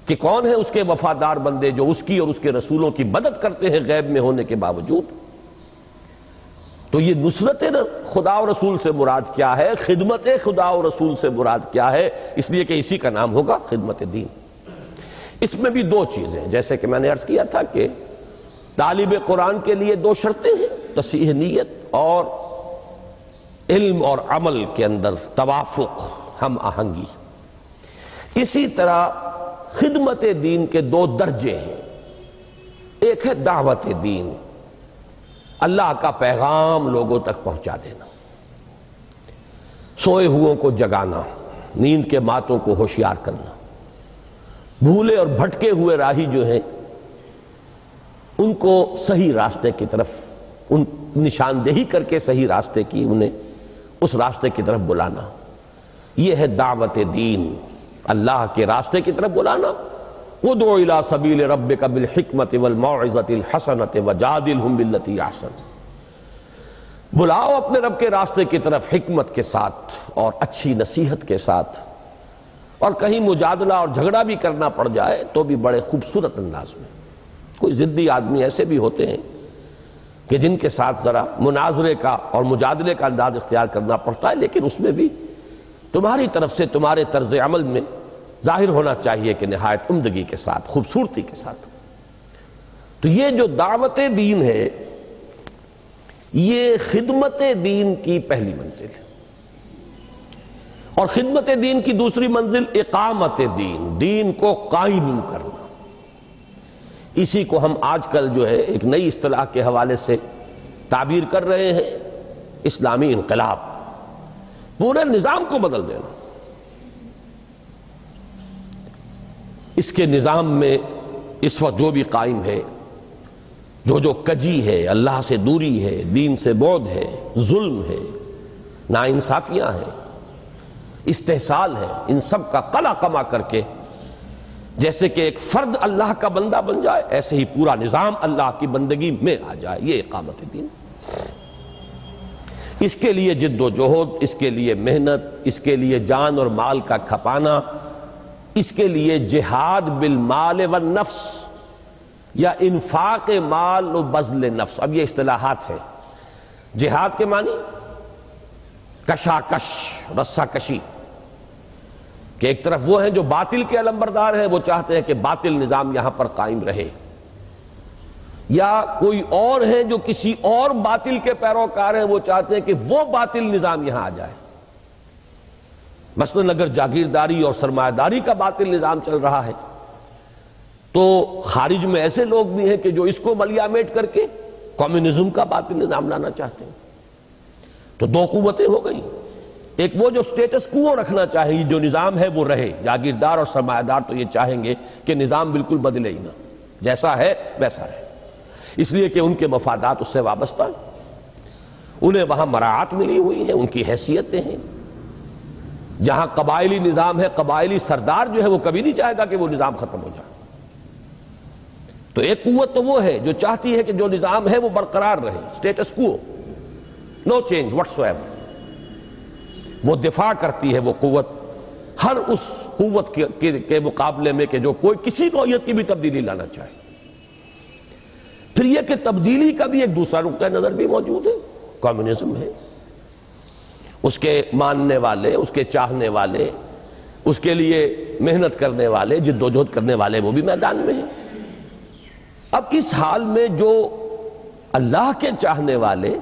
کہ کون ہے اس کے وفادار بندے جو اس کی اور اس کے رسولوں کی مدد کرتے ہیں غیب میں ہونے کے باوجود۔ تو یہ نصرت خدا و رسول سے مراد کیا ہے؟ خدمت خدا و رسول سے مراد کیا ہے؟ اس لیے کہ اسی کا نام ہوگا خدمت دین۔ اس میں بھی دو چیزیں، جیسے کہ میں نے عرض کیا تھا کہ طالب قرآن کے لیے دو شرطیں ہیں، تصحیح نیت اور علم اور عمل کے اندر توافق، ہم آہنگی۔ اسی طرح خدمت دین کے دو درجے ہیں. ایک ہے دعوت دین، اللہ کا پیغام لوگوں تک پہنچا دینا، سوئے ہوئوں کو جگانا، نیند کے ماتوں کو ہوشیار کرنا، بھولے اور بھٹکے ہوئے راہی جو ہیں ان کو صحیح راستے کی طرف، ان نشاندہی کر کے صحیح راستے کی انہیں اس راستے کی طرف بلانا. یہ ہے دعوت دین، اللہ کے راستے کی طرف بلانا. ادع الی سبیل ربک بالحکمۃ والموعظۃ الحسنۃ وجادلھم باللتی احسن. بلاؤ اپنے رب کے راستے کی طرف حکمت کے ساتھ اور اچھی نصیحت کے ساتھ، اور کہیں مجادلہ اور جھگڑا بھی کرنا پڑ جائے تو بھی بڑے خوبصورت انداز میں. کوئی ضدی آدمی ایسے بھی ہوتے ہیں کہ جن کے ساتھ ذرا مناظرے کا اور مجادلے کا انداز اختیار کرنا پڑتا ہے، لیکن اس میں بھی تمہاری طرف سے تمہارے طرز عمل میں ظاہر ہونا چاہیے کہ نہایت عمدگی کے ساتھ، خوبصورتی کے ساتھ. تو یہ جو دعوت دین ہے یہ خدمت دین کی پہلی منزل ہے، اور خدمت دین کی دوسری منزل اقامت دین، دین کو قائم کرنا. اسی کو ہم آج کل جو ہے ایک نئی اصطلاح کے حوالے سے تعبیر کر رہے ہیں اسلامی انقلاب. پورے نظام کو بدل دینا. اس کے نظام میں اس وقت جو بھی قائم ہے، جو کجی ہے، اللہ سے دوری ہے، دین سے بعد ہے، ظلم ہے، ناانصافیاں ہیں، استحصال ہے، ان سب کا قلع کما کر کے جیسے کہ ایک فرد اللہ کا بندہ بن جائے، ایسے ہی پورا نظام اللہ کی بندگی میں آ جائے. یہ اقامت دین. اس کے لیے جد و جہد، اس کے لیے محنت، اس کے لیے جان اور مال کا کھپانا، اس کے لیے جہاد بالمال والنفس یا انفاق مال و بذل نفس. اب یہ اصطلاحات ہیں. جہاد کے معنی کشاکش، رسہ کشی، کہ ایک طرف وہ ہیں جو باطل کے علمبردار ہیں، وہ چاہتے ہیں کہ باطل نظام یہاں پر قائم رہے، یا کوئی اور ہیں جو کسی اور باطل کے پیروکار ہیں، وہ چاہتے ہیں کہ وہ باطل نظام یہاں آ جائے. مثلا اگر جاگیرداری اور سرمایہ داری کا باطل نظام چل رہا ہے تو خارج میں ایسے لوگ بھی ہیں کہ جو اس کو ملیامیٹ کر کے کمیونزم کا باطل نظام لانا چاہتے ہیں. تو دو قوتیں ہو گئی. ایک وہ جو سٹیٹس کو رکھنا چاہیے، جو نظام ہے وہ رہے، جاگیردار اور سرمایہ دار تو یہ چاہیں گے کہ نظام بالکل بدلے ہی نہ، جیسا ہے ویسا رہے، اس لیے کہ ان کے مفادات اس سے وابستہ ہیں، انہیں وہاں مراعات ملی ہوئی ہیں، ان کی حیثیتیں ہیں. جہاں قبائلی نظام ہے، قبائلی سردار جو ہے وہ کبھی نہیں چاہے گا کہ وہ نظام ختم ہو جائے. تو ایک قوت تو وہ ہے جو چاہتی ہے کہ جو نظام ہے وہ برقرار رہے، سٹیٹس کو، نو چینج واٹس ایور. وہ دفاع کرتی ہے وہ قوت ہر اس قوت کے مقابلے میں کہ جو کوئی کسی نوعیت کی بھی تبدیلی لانا چاہے. پھر یہ کہ تبدیلی کا بھی ایک دوسرا نقطہ نظر بھی موجود ہے، کمیونزم ہے. اس کے ماننے والے، اس کے چاہنے والے، اس کے لیے محنت کرنے والے، جد و جہد کرنے والے وہ بھی میدان میں ہیں. اب اس حال میں جو اللہ کے چاہنے والے،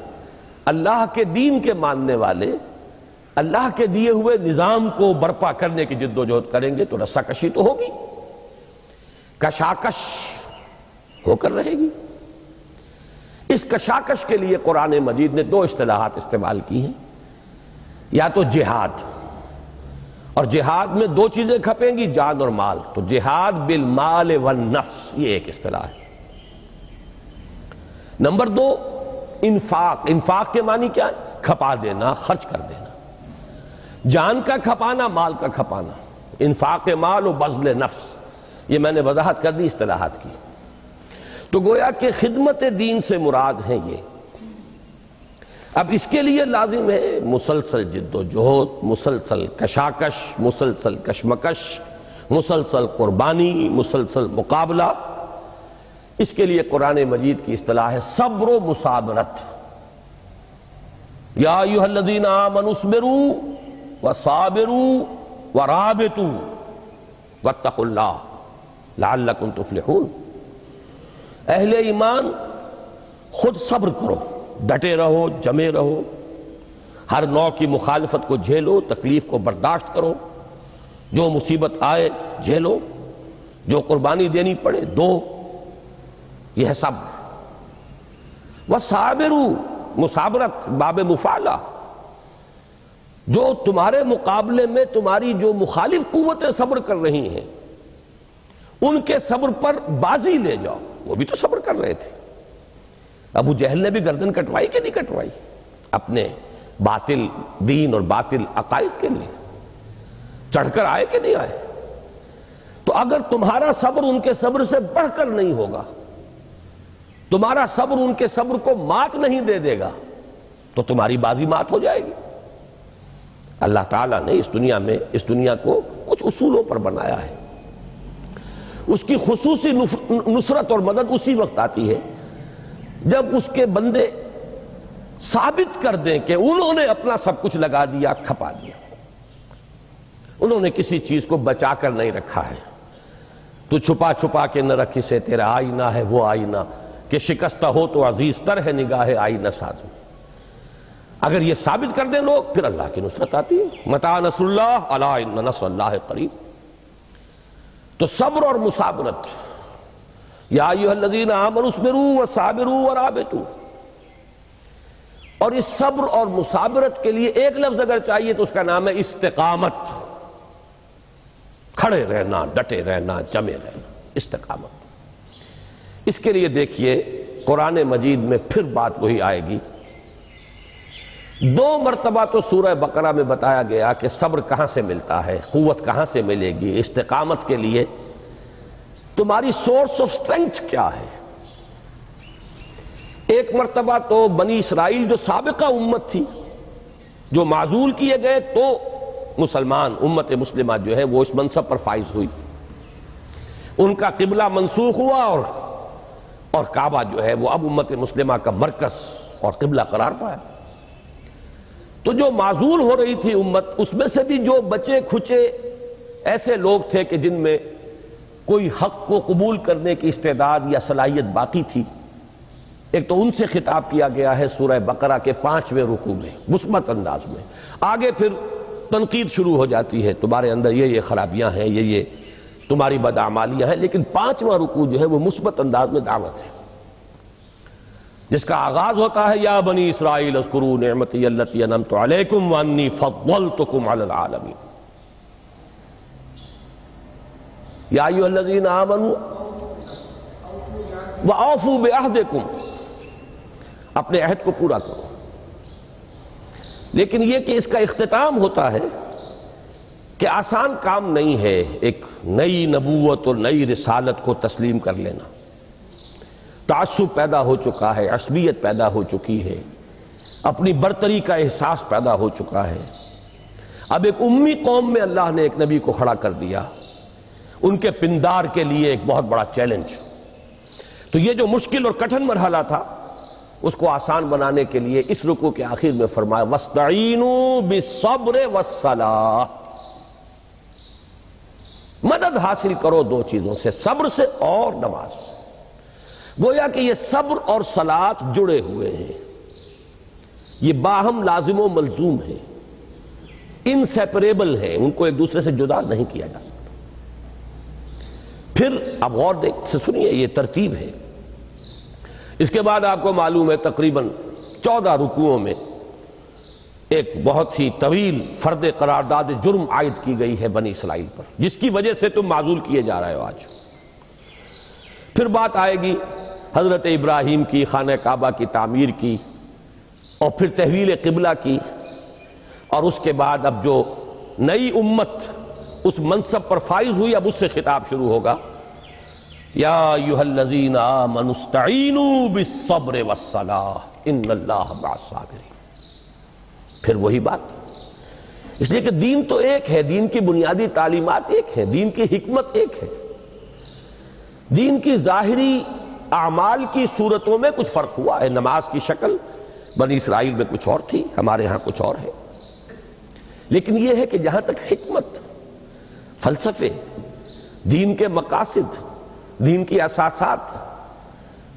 اللہ کے دین کے ماننے والے، اللہ کے دیے ہوئے نظام کو برپا کرنے کی جد و جہد کریں گے تو رسہ کشی تو ہوگی، کشاکش ہو کر رہے گی. اس کشاکش کے لیے قرآن مجید نے دو اصطلاحات استعمال کی ہیں. یا تو جہاد، اور جہاد میں دو چیزیں کھپیں گی، جان اور مال. تو جہاد بالمال والنفس، یہ ایک اصطلاح ہے. نمبر دو انفاق. انفاق کے معنی کیا ہے؟ کھپا دینا، خرچ کر دینا. جان کا کھپانا، مال کا کھپانا. انفاق مال و بذل نفس، یہ میں نے وضاحت کر دی اصطلاحات کی. تو گویا کہ خدمت دین سے مراد ہے یہ. اب اس کے لیے لازم ہے مسلسل جد و جہد، مسلسل کشاکش، مسلسل کشمکش، مسلسل قربانی، مسلسل مقابلہ. اس کے لیے قرآن مجید کی اصطلاح ہے صبر و مصابرت. یا ایھا الذین آمنوا اصبروا وصابروا ورابطوا واتقوا اللہ لعلکم تفلحون. اہل ایمان خود صبر کرو، ڈٹے رہو، جمے رہو، ہر نوع کی مخالفت کو جھیلو، تکلیف کو برداشت کرو، جو مصیبت آئے جھیلو، جو قربانی دینی پڑے دو، یہ ہے صبر۔ وَصَابِرُوا، مصابرت باب مفعلہ، جو تمہارے مقابلے میں تمہاری جو مخالف قوتیں صبر کر رہی ہیں ان کے صبر پر بازی لے جاؤ۔ وہ بھی تو صبر کر رہے تھے۔ ابو جہل نے بھی گردن کٹوائی کہ نہیں کٹوائی اپنے باطل دین اور باطل عقائد کے لیے؟ چڑھ کر آئے کہ نہیں آئے؟ تو اگر تمہارا صبر ان کے صبر سے بڑھ کر نہیں ہوگا، تمہارا صبر ان کے صبر کو مات نہیں دے دے گا، تو تمہاری بازی مات ہو جائے گی۔ اللہ تعالیٰ نے اس دنیا کو کچھ اصولوں پر بنایا ہے۔ اس کی خصوصی نصرت اور مدد اسی وقت آتی ہے جب اس کے بندے ثابت کر دیں کہ انہوں نے اپنا سب کچھ لگا دیا، کھپا دیا، انہوں نے کسی چیز کو بچا کر نہیں رکھا ہے۔ تو چھپا چھپا کے نہ رکھی سے تیرا آئینہ ہے وہ آئینہ کہ شکستہ ہو تو عزیز تر ہے نگاہ آئینہ ساز میں۔ اگر یہ ثابت کر دیں لوگ، پھر اللہ کی نصرت آتی ہے۔ متى نصر اللہ الا ان نصر اللہ قریب۔ تو صبر اور مصابرت، یا ایھا الذین آمنوا اصبروا وصابروا ورابطوا، اور اس صبر اور مصابرت کے لیے ایک لفظ اگر چاہیے تو اس کا نام ہے استقامت۔ کھڑے رہنا، ڈٹے رہنا، جمے رہنا، استقامت۔ اس کے لیے دیکھیے قرآن مجید میں پھر بات وہی آئے گی۔ 2 مرتبہ تو سورہ بقرہ میں بتایا گیا کہ صبر کہاں سے ملتا ہے، قوت کہاں سے ملے گی، استقامت کے لیے تمہاری سورس آف اسٹرینتھ کیا ہے۔ ایک مرتبہ تو بنی اسرائیل جو سابقہ امت تھی، جو معزول کیے گئے، تو مسلمان امت مسلمہ جو ہے وہ اس منصب پر فائز ہوئی، ان کا قبلہ منسوخ ہوا اور کعبہ جو ہے وہ اب امت مسلمہ کا مرکز اور قبلہ قرار پایا۔ تو جو معزول ہو رہی تھی امت، اس میں سے بھی جو بچے کھچے ایسے لوگ تھے کہ جن میں کوئی حق کو قبول کرنے کی استعداد یا صلاحیت باقی تھی، ایک تو ان سے خطاب کیا گیا ہے سورہ بقرہ کے 5ویں رکوع میں مثبت انداز میں۔ آگے پھر تنقید شروع ہو جاتی ہے، تمہارے اندر یہ خرابیاں ہیں، یہ تمہاری بدعمالیاں ہیں، لیکن 5واں رکوع جو ہے وہ مثبت انداز میں دعوت ہے، جس کا آغاز ہوتا ہے یا بنی اسرائیل اذکروا نعمتی التی انعمت علیکم وانی فضلتکم علی العالمین۔ یا ایھا الذین آمنوا وأوفوا بعہدکم، اپنے عہد کو پورا کرو۔ لیکن یہ کہ اس کا اختتام ہوتا ہے کہ آسان کام نہیں ہے ایک نئی نبوت اور نئی رسالت کو تسلیم کر لینا۔ تعصب پیدا ہو چکا ہے، عصبیت پیدا ہو چکی ہے، اپنی برتری کا احساس پیدا ہو چکا ہے۔ اب ایک امی قوم میں اللہ نے ایک نبی کو کھڑا کر دیا، ان کے پندار کے لیے ایک بہت بڑا چیلنج۔ تو یہ جو مشکل اور کٹھن مرحلہ تھا، اس کو آسان بنانے کے لیے اس رکوع کے آخر میں فرمایا وَاسْتَعِینُوا بِالصَّبْرِ وَالصَّلَاةِ، مدد حاصل کرو 2 چیزوں سے، صبر سے اور نماز سے۔ گویا کہ یہ صبر اور صلاۃ جڑے ہوئے ہیں، یہ باہم لازم و ملزوم ہیں، انسیپریبل ہیں، ان کو ایک دوسرے سے جدا نہیں کیا جا سکتا۔ پھر اب غور سے سنیے، یہ ترتیب ہے۔ اس کے بعد آپ کو معلوم ہے تقریباً 14 رکوعوں میں ایک بہت ہی طویل فرد قرارداد جرم عائد کی گئی ہے بنی اسرائیل پر، جس کی وجہ سے تم معزول کیے جا رہے ہو آج۔ پھر بات آئے گی حضرت ابراہیم کی، خانہ کعبہ کی تعمیر کی، اور پھر تحویل قبلہ کی، اور اس کے بعد اب جو نئی امت اس منصب پر فائز ہوئی، اب اس سے خطاب شروع ہوگا یا ایھا الذین آمنوا استعینوا بالصبر والصلاۃ ان اللہ مع الصابرین۔ پھر وہی بات، اس لیے کہ دین تو ایک ہے، دین کی بنیادی تعلیمات ایک ہے، دین کی حکمت ایک ہے۔ دین کی ظاہری اعمال کی صورتوں میں کچھ فرق ہوا ہے، نماز کی شکل بنی اسرائیل میں کچھ اور تھی، ہمارے ہاں کچھ اور ہے، لیکن یہ ہے کہ جہاں تک حکمت، فلسفے، دین کے مقاصد، دین کی اساسات،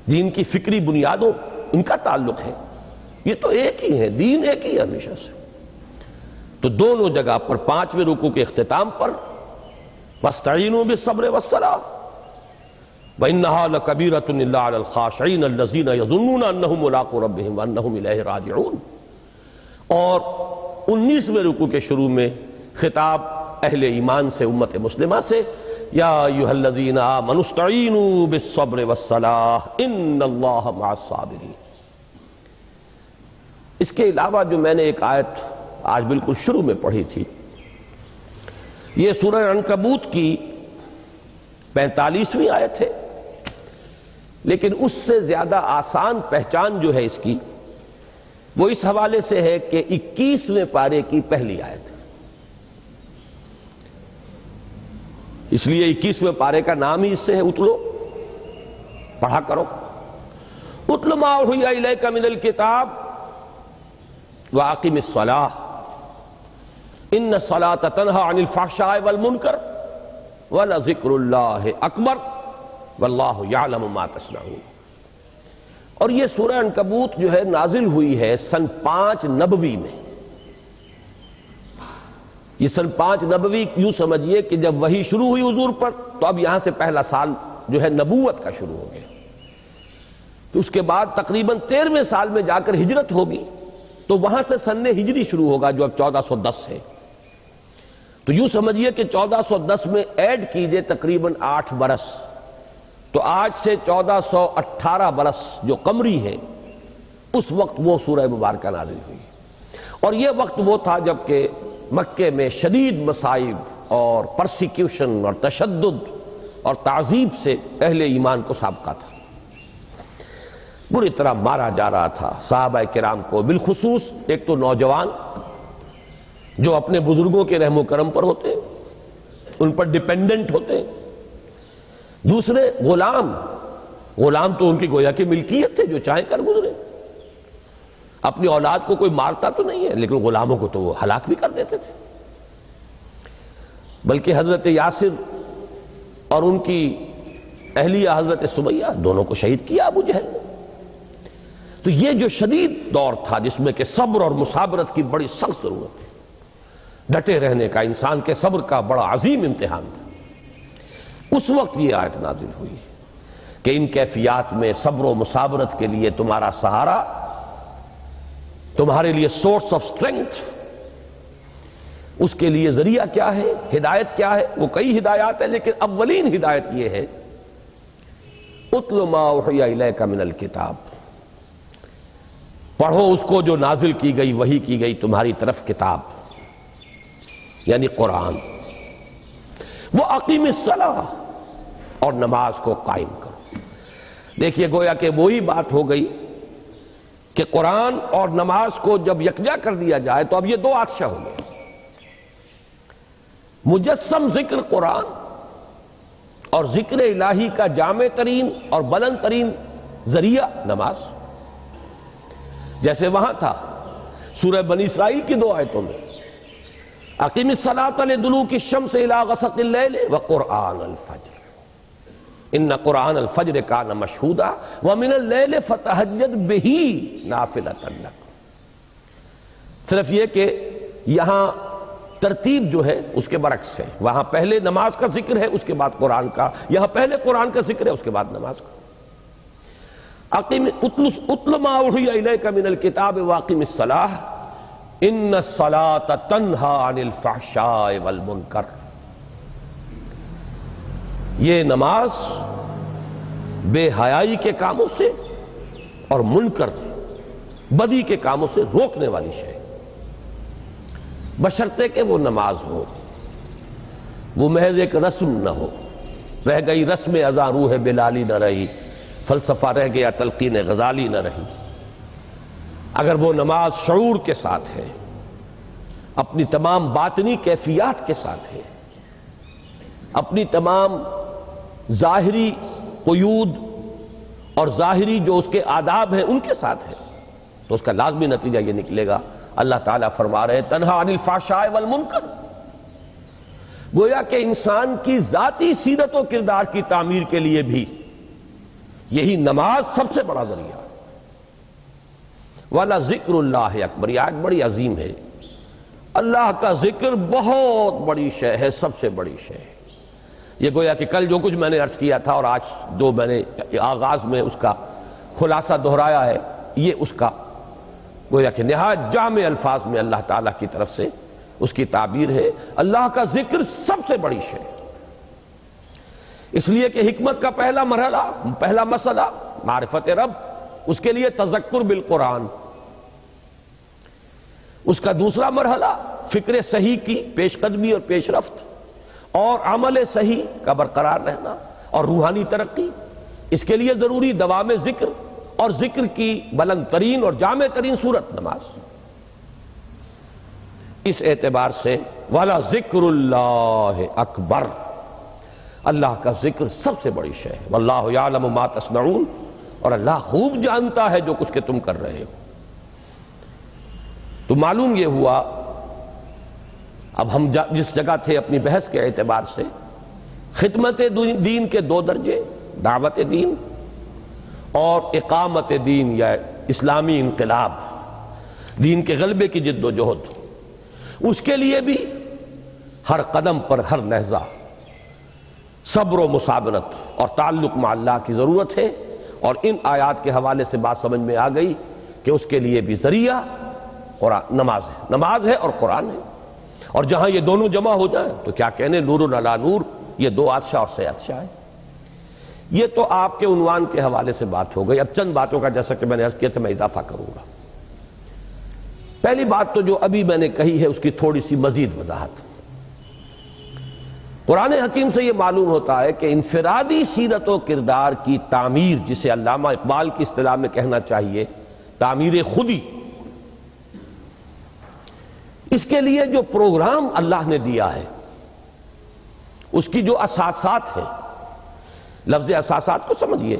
دین کی فکری بنیادوں، ان کا تعلق ہے، یہ تو ایک ہی ہے، دین ایک ہی ہے ہمیشہ سے۔ تو دونوں جگہ پر 5ویں رکوع کے اختتام پر واستعینوا بالصبر والصلاۃ وانھا لکبیرۃ الا علی الخاشعین الذین یظنون انہم ملاقو ربہم وانہم الیہ راجعون۔ اور 19ویں رکوع کے شروع میں خطاب اہل ایمان سے، امت مسلمہ سے، یا ایھا الذین آمنوا استعینوا بالصبر والصلاۃ ان اللہ مع الصابرین۔ اس کے علاوہ جو میں نے ایک آیت آج بالکل شروع میں پڑھی تھی، یہ سورہ عنکبوت کی 45ویں آیت ہے، لیکن اس سے زیادہ آسان پہچان جو ہے اس کی، وہ اس حوالے سے ہے کہ 21ویں پارے کی پہلی آیت ہے۔ اس لیے 21ویں پارے کا نام ہی اس سے ہے اتلو، پڑھا کرو۔ اتل ما اوحی الیک من الکتاب واقم الصلاۃ ان الصلاۃ تنہی عن الفحشاء والمنکر ولذکر اللہ اکبر واللہ یعلم ما تصنعون۔ اور یہ سورہ عنکبوت جو ہے نازل ہوئی ہے سن 5 نبوی میں۔ یہ سن 5 نبوی یوں سمجھیے کہ جب وحی شروع ہوئی حضور پر تو اب یہاں سے پہلا سال جو ہے نبوت کا شروع ہو گیا، تو اس کے بعد تقریباً 13ویں سال میں جا کر ہجرت ہوگی، تو وہاں سے سن ہجری شروع ہوگا جو اب 1410 ہے۔ تو یوں سمجھیے کہ 1410 میں ایڈ کیجئے تقریباً 8 برس، تو آج سے 1418 برس جو قمری ہے، اس وقت وہ سورہ مبارکہ نازل ہوئی۔ اور یہ وقت وہ تھا جب کہ مکے میں شدید مصائب اور پرسیکیوشن اور تشدد اور تعذیب سے اہل ایمان کو سابقہ تھا، بری طرح مارا جا رہا تھا صحابہ کرام کو، بالخصوص ایک تو نوجوان جو اپنے بزرگوں کے رحم و کرم پر ہوتے ہیں، ان پر ڈیپینڈنٹ ہوتے ہیں، دوسرے غلام تو ان کی گویا کی ملکیت تھے، جو چاہیں کر گزرے، اپنی اولاد کو کوئی مارتا تو نہیں ہے لیکن غلاموں کو تو وہ ہلاک بھی کر دیتے تھے۔ بلکہ حضرت یاسر اور ان کی اہلیہ حضرت سمیہ دونوں کو شہید کیا ابو جہل نے۔ تو یہ جو شدید دور تھا جس میں کہ صبر اور مصابرت کی بڑی سخت ضرورت ہے، ڈٹے رہنے کا، انسان کے صبر کا بڑا عظیم امتحان تھا، اس وقت یہ آیت نازل ہوئی کہ ان کیفیات میں صبر و مصابرت کے لیے تمہارا سہارا، تمہارے لیے سورس آف اسٹرینتھ، اس کے لیے ذریعہ کیا ہے، ہدایت کیا ہے؟ وہ کئی ہدایات ہیں لیکن اولین ہدایت یہ ہے اتل ما اوحی الیک من الکتاب، پڑھو اس کو جو نازل کی گئی، وحی کی گئی تمہاری طرف کتاب، یعنی قرآن۔ وہ اقیم الصلاۃ، اور نماز کو قائم کرو۔ دیکھیے گویا کہ وہی بات ہو گئی کہ قرآن اور نماز کو جب یکجا کر دیا جائے تو اب یہ دو عطشہ ہو گئے، مجسم ذکر قرآن اور ذکر الہی کا جامع ترین اور بلند ترین ذریعہ نماز۔ جیسے وہاں تھا سورہ بنی اسرائیل کی 2 آیتوں میں اقیم الصلاۃ لدلوک الشمس الی غسق اللیل وقرآن الفجر ان قرآن الفجر کان مشہودا ومن اللیل فتہجد بہ نافلۃ لک۔ صرف یہ کہ یہاں ترتیب جو ہے اس کے برعکس ہے، وہاں پہلے نماز کا ذکر ہے اس کے بعد قرآن کا، یہاں پہلے قرآن کا ذکر ہے اس کے بعد نماز کا۔ اتل ما اوحی الیک من الکتاب واقم الصلاۃ ان الصلاۃ تنہی عن الفحشاء والمنکر۔ یہ نماز بے حیائی کے کاموں سے اور منکر بدی کے کاموں سے روکنے والی شے، بشرطے کہ وہ نماز ہو، وہ محض ایک رسم نہ ہو۔ رہ گئی رسم اذاں روح بلالی نہ رہی، فلسفہ رہ گیا تلقین غزالی نہ رہی۔ اگر وہ نماز شعور کے ساتھ ہے، اپنی تمام باطنی کیفیات کے ساتھ ہے، اپنی تمام ظاہری قیود اور ظاہری جو اس کے آداب ہیں ان کے ساتھ ہے، تو اس کا لازمی نتیجہ یہ نکلے گا، اللہ تعالیٰ فرما رہے ہیں تنہی عن الفحشاء والمنکر۔ گویا کہ انسان کی ذاتی سیرت و کردار کی تعمیر کے لیے بھی یہی نماز سب سے بڑا ذریعہ ہے۔ وَلَذِكْرُ اللَّهِ اکبر، یہ آیت بڑی عظیم ہے۔ اللہ کا ذکر بہت بڑی شے ہے، سب سے بڑی شے ہے۔ یہ گویا کہ کل جو کچھ میں نے عرض کیا تھا اور آج جو میں نے آغاز میں اس کا خلاصہ دہرایا ہے، یہ اس کا گویا کہ نہایت جامع الفاظ میں اللہ تعالیٰ کی طرف سے اس کی تعبیر ہے۔ اللہ کا ذکر سب سے بڑی شے، اس لیے کہ حکمت کا پہلا مرحلہ، پہلا مسئلہ معرفت رب، اس کے لیے تذکر بالقرآن، اس کا دوسرا مرحلہ فکر صحیح کی پیش قدمی اور پیش رفت، اور عمل صحیح کا برقرار رہنا، اور روحانی ترقی۔ اس کے لیے ضروری دوام ذکر، اور ذکر کی بلند ترین اور جامع ترین صورت نماز۔ اس اعتبار سے والا ذکر اللہ اکبر، اللہ کا ذکر سب سے بڑی شے ہے۔ واللہ یعلم ما تصنعون، اور اللہ خوب جانتا ہے جو کچھ کہ تم کر رہے ہو۔ تو معلوم یہ ہوا، اب ہم جس جگہ تھے اپنی بحث کے اعتبار سے، خدمت دین کے دو درجے، دعوت دین اور اقامت دین یا اسلامی انقلاب، دین کے غلبے کی جد و جہد، اس کے لیے بھی ہر قدم پر، ہر لحظہ صبر و مصابرت اور تعلق مع اللہ کی ضرورت ہے۔ اور ان آیات کے حوالے سے بات سمجھ میں آ گئی کہ اس کے لیے بھی ذریعہ قرآن، نماز ہے اور قرآن ہے، اور جہاں یہ دونوں جمع ہو جائیں تو کیا کہنے، نور علی نور، یہ دو عطشہ اور سیعطشہ ہے۔ یہ تو آپ کے عنوان کے حوالے سے بات ہو گئی۔ اب چند باتوں کا جیسا کہ میں نے عرض کیا تھا میں اضافہ کروں گا۔ پہلی بات تو جو ابھی میں نے کہی ہے اس کی تھوڑی سی مزید وضاحت۔ قرآن حکیم سے یہ معلوم ہوتا ہے کہ انفرادی سیرت و کردار کی تعمیر، جسے علامہ اقبال کی اصطلاح میں کہنا چاہیے تعمیر خودی، اس کے لیے جو پروگرام اللہ نے دیا ہے، اس کی جو اساسات ہیں، لفظ اساسات کو سمجھیے،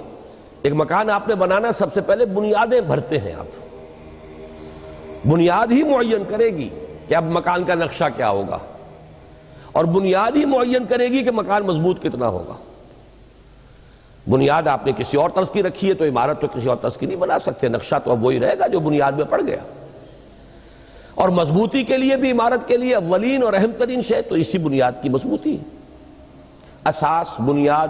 ایک مکان آپ نے بنانا، سب سے پہلے بنیادیں بھرتے ہیں آپ، بنیاد ہی معین کرے گی کہ اب مکان کا نقشہ کیا ہوگا، اور بنیاد ہی معین کرے گی کہ مکان مضبوط کتنا ہوگا۔ بنیاد آپ نے کسی اور طرز کی رکھی ہے تو عمارت تو کسی اور طرز کی نہیں بنا سکتے، نقشہ تو اب وہی رہے گا جو بنیاد میں پڑ گیا۔ اور مضبوطی کے لیے بھی، عمارت کے لیے اولین اور اہم ترین شے تو اسی بنیاد کی مضبوطی، اساس، بنیاد۔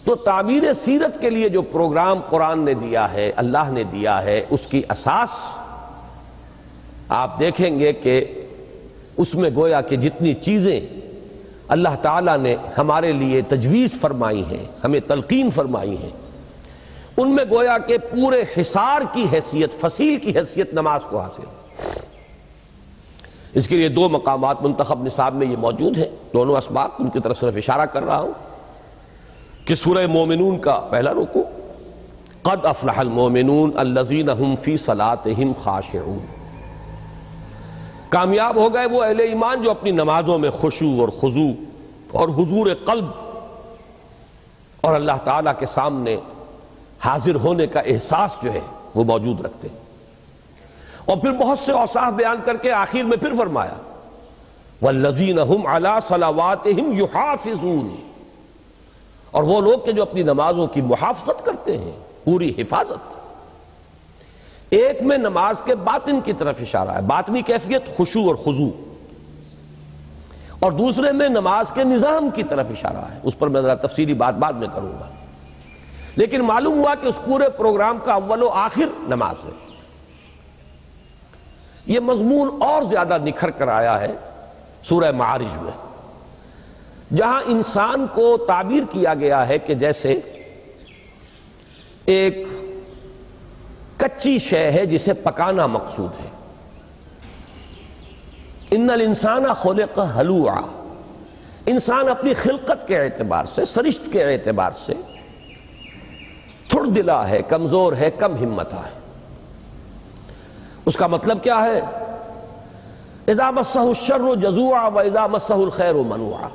تو تعمیر سیرت کے لیے جو پروگرام قرآن نے دیا ہے، اللہ نے دیا ہے، اس کی اساس آپ دیکھیں گے کہ اس میں گویا کہ جتنی چیزیں اللہ تعالیٰ نے ہمارے لیے تجویز فرمائی ہیں، ہمیں تلقین فرمائی ہیں، ان میں گویا کہ پورے حصار کی حیثیت، فصیل کی حیثیت نماز کو حاصل ہے۔ اس کے لیے دو مقامات منتخب نصاب میں یہ موجود ہیں، دونوں اسباق، ان کی طرف صرف اشارہ کر رہا ہوں کہ سورہ مومنون کا پہلا رکوع، قد افلح المومنون الذین هم فی صلاتہم خاشعون، کامیاب ہو گئے وہ اہل ایمان جو اپنی نمازوں میں خشوع اور خضوع اور حضور قلب اور اللہ تعالیٰ کے سامنے حاضر ہونے کا احساس جو ہے وہ موجود رکھتے ہیں۔ اور پھر بہت سے اوصاف بیان کر کے آخر میں پھر فرمایا والذین هم علی صلواتہم یحافظون، اور وہ لوگ کہ جو اپنی نمازوں کی محافظت کرتے ہیں، پوری حفاظت۔ ایک میں نماز کے باطن کی طرف اشارہ ہے، باطنی کیفیت خشوع اور خضوع، اور دوسرے میں نماز کے نظام کی طرف اشارہ ہے، اس پر میں ذرا تفصیلی بات بعد میں کروں گا۔ لیکن معلوم ہوا کہ اس پورے پروگرام کا اول و آخر نماز ہے۔ یہ مضمون اور زیادہ نکھر کر آیا ہے سورہ معارج میں، جہاں انسان کو تعبیر کیا گیا ہے کہ جیسے ایک کچی شے ہے جسے پکانا مقصود ہے۔ ان الانسان خلق ہلوعا، انسان اپنی خلقت کے اعتبار سے، سرشت کے اعتبار سے تھڑ دلا ہے، کمزور ہے، کم ہمتا ہے۔ اس کا مطلب کیا ہے؟ اذا مسہ الشر جزوعا واذا مسہ الخیر منوعا،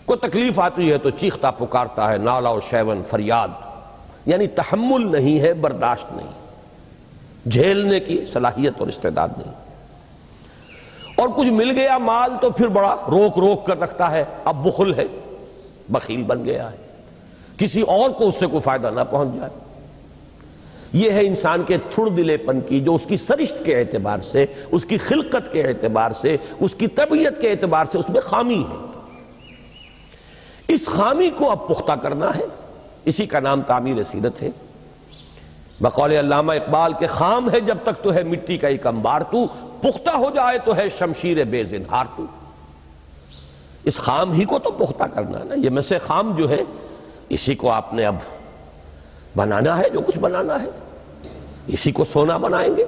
کوئی تکلیف آتی ہے تو چیختا پکارتا ہے، نالا و شیون، فریاد، یعنی تحمل نہیں ہے، برداشت نہیں، جھیلنے کی صلاحیت اور استعداد نہیں۔ اور کچھ مل گیا مال تو پھر بڑا روک روک کر رکھتا ہے، اب بخل ہے، بخیل بن گیا ہے، کسی اور کو اس سے کوئی فائدہ نہ پہنچ جائے۔ یہ ہے انسان کے تھڑ دلے پن کی، جو اس کی سرشت کے اعتبار سے، اس کی خلقت کے اعتبار سے، اس کی طبیعت کے اعتبار سے اس میں خامی ہے۔ اس خامی کو اب پختہ کرنا ہے، اسی کا نام تعمیر سیرت ہے۔ بقول علامہ اقبال کے خام ہے جب تک تو ہے مٹی کا ایک انبار، تو پختہ ہو جائے تو ہے شمشیر بے زنہار تو۔ اس خام ہی کو تو پختہ کرنا ہے نا، یہ مسے خام جو ہے اسی کو آپ نے اب بنانا ہے، جو کچھ بنانا ہے اسی کو سونا بنائیں گے۔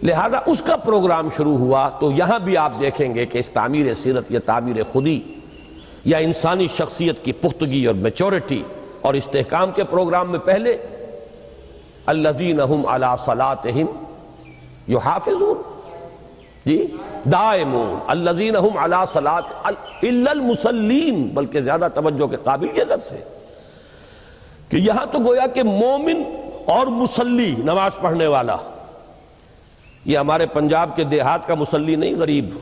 لہذا اس کا پروگرام شروع ہوا تو یہاں بھی آپ دیکھیں گے کہ اس تعمیر سیرت یا تعمیر خودی یا انسانی شخصیت کی پختگی اور میچورٹی اور استحکام کے پروگرام میں پہلے الذین هم علی صلاتہم یحافظون، جی دائمون، الذین هم علی صلات الا المصلین، بلکہ زیادہ توجہ کے قابل یہ لفظ ہے کہ یہاں تو گویا کہ مومن اور مصلی، نماز پڑھنے والا، یہ ہمارے پنجاب کے دیہات کا مصلی نہیں، غریب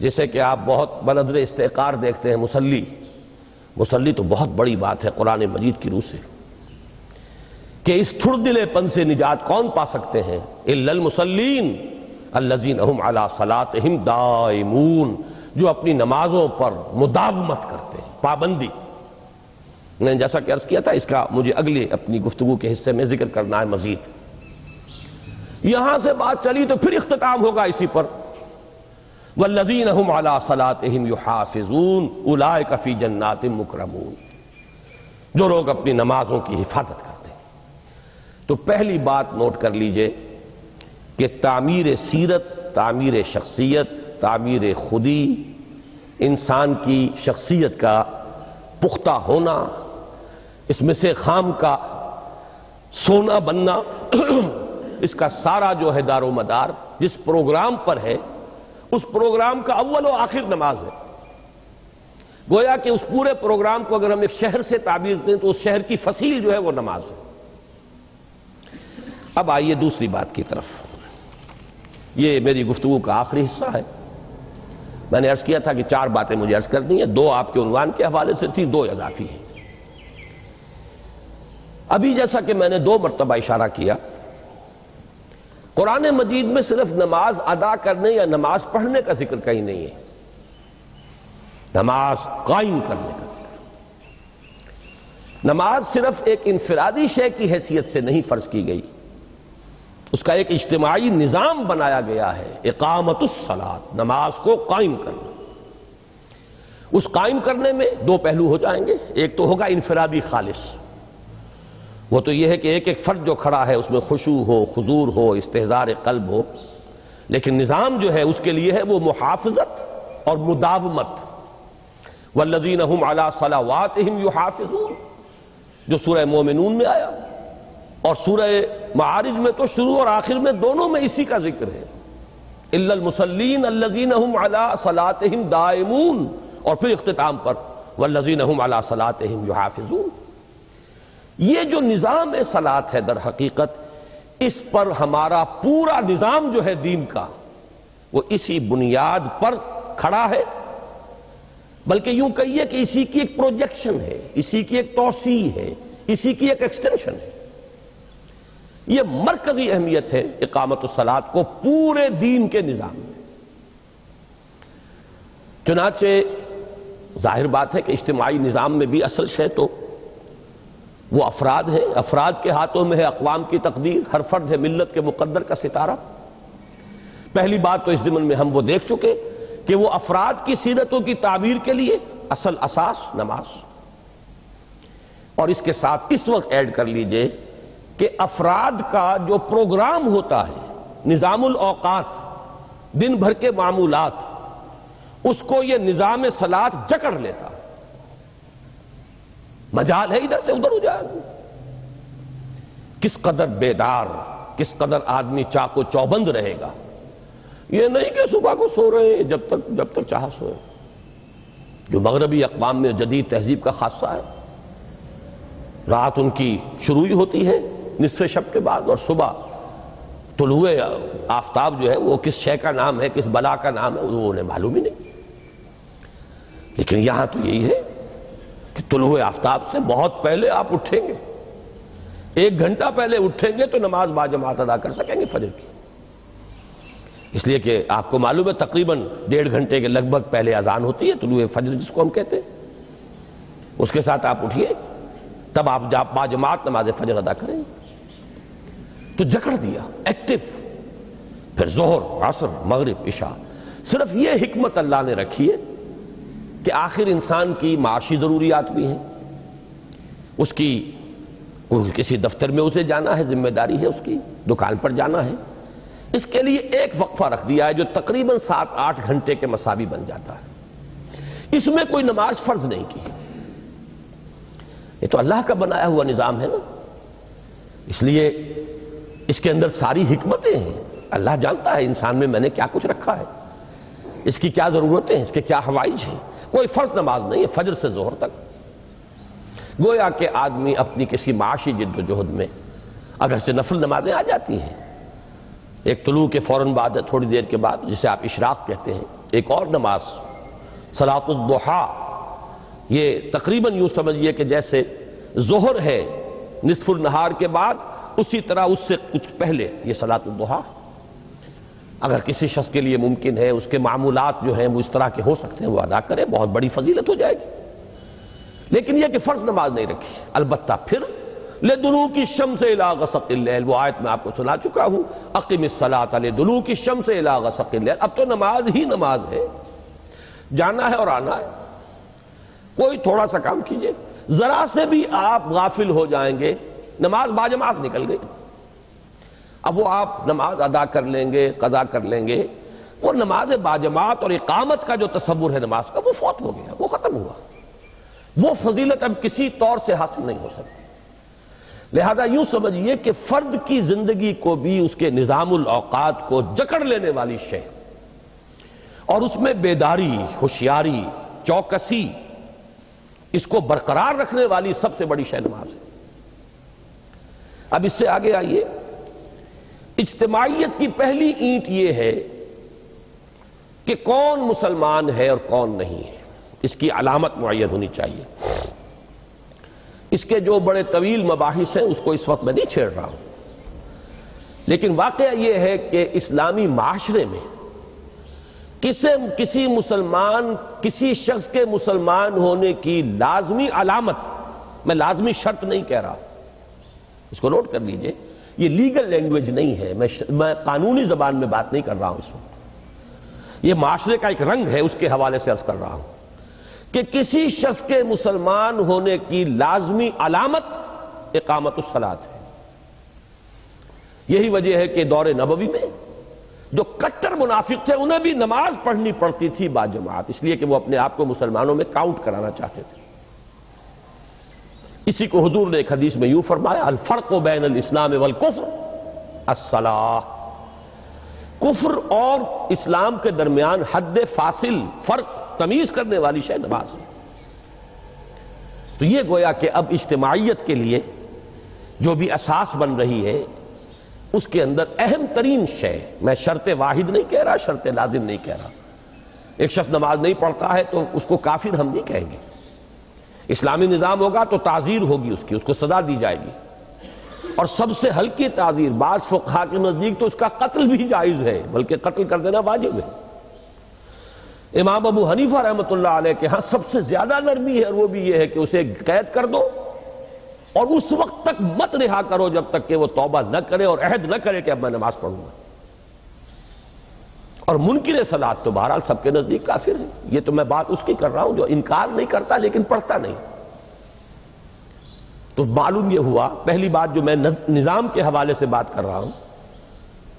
جسے کہ آپ بہت بنظر استحقار دیکھتے ہیں۔ مصلی تو بہت بڑی بات ہے قرآن مجید کی روح سے، کہ اس تھڑ دلے پن سے نجات کون پا سکتے ہیں؟ الا المصلین الذین هم علی صلاتہم دائمون، جو اپنی نمازوں پر مداومت کرتے ہیں، پابندی۔ میں نے جیسا کہ عرض کیا تھا اس کا مجھے اگلی اپنی گفتگو کے حصے میں ذکر کرنا ہے مزید۔ یہاں سے بات چلی تو پھر اختتام ہوگا اسی پر، والذین هم علی صلاتہم یحافظون اولئک فی جنات مکرمون، جو لوگ اپنی نمازوں کی حفاظت کرتے ہیں۔ تو پہلی بات نوٹ کر لیجئے کہ تعمیر سیرت، تعمیر شخصیت، تعمیر خودی، انسان کی شخصیت کا پختہ ہونا، اس میں سے خام کا سونا بننا، اس کا سارا جو ہے دار و مدار جس پروگرام پر ہے، اس پروگرام کا اول و آخر نماز ہے۔ گویا کہ اس پورے پروگرام کو اگر ہم ایک شہر سے تعبیر دیں تو اس شہر کی فصیل جو ہے وہ نماز ہے۔ اب آئیے دوسری بات کی طرف، یہ میری گفتگو کا آخری حصہ ہے۔ میں نے عرض کیا تھا کہ 4 باتیں مجھے عرض کرنی ہیں، 2 آپ کے عنوان کے حوالے سے تھی، 2 اضافی ہیں۔ ابھی جیسا کہ میں نے 2 مرتبہ اشارہ کیا، قرآن مجید میں صرف نماز ادا کرنے یا نماز پڑھنے کا ذکر کہیں نہیں ہے، نماز قائم کرنے کا ذکر۔ نماز صرف ایک انفرادی شے کی حیثیت سے نہیں فرض کی گئی، اس کا ایک اجتماعی نظام بنایا گیا ہے، اقامت الصلاۃ، نماز کو قائم کرنا۔ اس قائم کرنے میں 2 پہلو ہو جائیں گے، ایک تو ہوگا انفرادی خالص، وہ تو یہ ہے کہ ایک ایک فرد جو کھڑا ہے اس میں خشوع ہو، حضور ہو، استحضار قلب ہو، لیکن نظام جو ہے اس کے لیے ہے وہ محافظت اور مداومت۔ والذین هم علی صلواتہم یحافظون، جو سورہ مومنون میں آیا، اور سورہ معارج میں تو شروع اور آخر میں دونوں میں اسی کا ذکر ہے، الا المصلین الذین هم علی صلاتہم دائمون، اور پھر اختتام پر والذین هم علی صلاتہم یحافظون۔ یہ جو نظام صلاۃ ہے در حقیقت، اس پر ہمارا پورا نظام جو ہے دین کا وہ اسی بنیاد پر کھڑا ہے، بلکہ یوں کہیے کہ اسی کی ایک پروجیکشن ہے، اسی کی ایک توسیع ہے، اسی کی ایک ایکسٹینشن ہے۔ یہ مرکزی اہمیت ہے اقامت الصلاۃ کو پورے دین کے نظام میں۔ چنانچہ ظاہر بات ہے کہ اجتماعی نظام میں بھی اصل شے تو وہ افراد ہیں، افراد کے ہاتھوں میں ہے اقوام کی تقدیر، ہر فرد ہے ملت کے مقدر کا ستارہ۔ پہلی بات تو اس ضمن میں ہم وہ دیکھ چکے کہ وہ افراد کی سیرتوں کی تعبیر کے لیے اصل اساس نماز، اور اس کے ساتھ اس وقت ایڈ کر لیجئے کہ افراد کا جو پروگرام ہوتا ہے، نظام الاوقات، دن بھر کے معمولات، اس کو یہ نظام صلاۃ جکڑ لیتا ہے۔ مجال ہے ادھر سے ادھر ہو جائے، کس قدر بیدار، کس قدر آدمی چاق و چوبند رہے گا۔ یہ نہیں کہ صبح کو سو رہے ہیں جب تک چاہا سوئے، جو مغربی اقوام میں جدید تہذیب کا خاصہ ہے۔ رات ان کی شروع ہی ہوتی ہے نصف شب کے بعد، اور صبح طلوع آفتاب جو ہے وہ کس شے کا نام ہے، کس بلا کا نام ہے، وہ انہیں معلوم ہی نہیں۔ لیکن یہاں تو یہی ہے کہ طلوع آفتاب سے بہت پہلے آپ اٹھیں گے، 1 گھنٹہ پہلے اٹھیں گے تو نماز باجماعت ادا کر سکیں گے فجر کی۔ اس لیے کہ آپ کو معلوم ہے تقریباً 1.5 گھنٹے کے لگ بھگ پہلے اذان ہوتی ہے، طلوع فجر جس کو ہم کہتے ہیں، اس کے ساتھ آپ اٹھیے، تب آپ باجماعت نماز فجر ادا کریں۔ تو جکڑ دیا ایکٹیو، پھر ظہر، عصر، مغرب، عشاء۔ صرف یہ حکمت اللہ نے رکھی ہے کہ آخر انسان کی معاشی ضروریات بھی ہیں، اس کی کسی دفتر میں اسے جانا ہے، ذمہ داری ہے اس کی، دکان پر جانا ہے، اس کے لیے ایک وقفہ رکھ دیا ہے جو تقریباً 7-8 گھنٹے کے مساوی بن جاتا ہے۔ اس میں کوئی نماز فرض نہیں کی، یہ تو اللہ کا بنایا ہوا نظام ہے نا، اس لیے اس کے اندر ساری حکمتیں ہیں۔ اللہ جانتا ہے انسان میں نے کیا کچھ رکھا ہے، اس کی کیا ضرورتیں ہیں، اس کے کیا حوائج ہیں۔ کوئی فرض نماز نہیں ہے فجر سے ظہر تک۔ گویا کہ آدمی اپنی کسی معاشی جد و جہد میں اگرچہ نفل نمازیں آ جاتی ہیں، ایک طلوع کے فوراً بعد ہے، تھوڑی دیر کے بعد، جسے آپ اشراق کہتے ہیں، ایک اور نماز صلاۃ الضحیٰ، یہ تقریباً یوں سمجھیے کہ جیسے ظہر ہے نصف النہار کے بعد، اسی طرح اس سے کچھ پہلے یہ صلاۃ الضحیٰ۔ اگر کسی شخص کے لیے ممکن ہے، اس کے معمولات جو ہیں وہ اس طرح کے ہو سکتے ہیں، وہ ادا کرے، بہت بڑی فضیلت ہو جائے گی۔ لیکن یہ کہ فرض نماز نہیں رکھی۔ البتہ پھر لِدُلُوكِ الشَّمْسِ إِلَىٰ غَسَقِ اللَّيْلِ، وہ آیت میں آپ کو سنا چکا ہوں، أَقِمِ الصَّلَاةَ لِدُلُوكِ الشَّمْسِ إِلَىٰ غَسَقِ اللَّيْلِ۔ اب تو نماز ہی نماز ہے، جانا ہے اور آنا ہے، کوئی تھوڑا سا کام کیجئے، ذرا سے بھی آپ غافل ہو جائیں گے، نماز باجماعت نکل گئی۔ اب وہ آپ نماز ادا کر لیں گے، قضا کر لیں گے، وہ نماز باجماعت اور اقامت کا جو تصور ہے نماز کا، وہ فوت ہو گیا، وہ ختم ہوا، وہ فضیلت اب کسی طور سے حاصل نہیں ہو سکتی۔ لہذا یوں سمجھیے کہ فرد کی زندگی کو بھی اس کے نظام الاوقات کو جکڑ لینے والی شے، اور اس میں بیداری، ہوشیاری، چوکسی، اس کو برقرار رکھنے والی سب سے بڑی شے نماز ہے۔ اب اس سے آگے آئیے، اجتماعیت کی پہلی اینٹ یہ ہے کہ کون مسلمان ہے اور کون نہیں ہے، اس کی علامت معین ہونی چاہیے۔ اس کے جو بڑے طویل مباحث ہیں اس کو اس وقت میں نہیں چھیڑ رہا ہوں، لیکن واقعہ یہ ہے کہ اسلامی معاشرے میں کسی مسلمان، کسی شخص کے مسلمان ہونے کی لازمی علامت، میں لازمی شرط نہیں کہہ رہا، اس کو نوٹ کر لیجئے، یہ لیگل لینگویج نہیں ہے، میں قانونی زبان میں بات نہیں کر رہا ہوں اس وقت، یہ معاشرے کا ایک رنگ ہے، اس کے حوالے سے عرض کر رہا ہوں کہ کسی شخص کے مسلمان ہونے کی لازمی علامت اقامت الصلاۃ ہے۔ یہی وجہ ہے کہ دور نبوی میں جو کٹر منافق تھے انہیں بھی نماز پڑھنی پڑتی تھی باجماعت، اس لیے کہ وہ اپنے آپ کو مسلمانوں میں کاؤنٹ کرانا چاہتے تھے۔ اسی کو حضور نے ایک حدیث میں یوں فرمایا، الفرق بین الاسلام والکفر الصلاۃ، کفر اور اسلام کے درمیان حد فاصل، فرق، تمیز کرنے والی شے نماز ہے۔ تو یہ گویا کہ اب اجتماعیت کے لیے جو بھی اساس بن رہی ہے، اس کے اندر اہم ترین شے، میں شرط واحد نہیں کہہ رہا، شرط لازم نہیں کہہ رہا، ایک شخص نماز نہیں پڑھتا ہے تو اس کو کافر ہم نہیں کہیں گے، اسلامی نظام ہوگا تو تعزیر ہوگی اس کی، اس کو سزا دی جائے گی، اور سب سے ہلکی تعزیر، بعض فقہا کے نزدیک تو اس کا قتل بھی جائز ہے، بلکہ قتل کر دینا واجب ہے۔ امام ابو حنیفہ رحمۃ اللہ علیہ کے ہاں سب سے زیادہ نرمی ہے، اور وہ بھی یہ ہے کہ اسے قید کر دو اور اس وقت تک مت رہا کرو جب تک کہ وہ توبہ نہ کرے اور عہد نہ کرے کہ اب میں نماز پڑھوں گا۔ اور منکر صلاۃ تو بہرحال سب کے نزدیک کافر ہے، یہ تو میں بات اس کی کر رہا ہوں جو انکار نہیں کرتا لیکن پڑھتا نہیں۔ تو معلوم یہ ہوا، پہلی بات جو میں نظام کے حوالے سے بات کر رہا ہوں،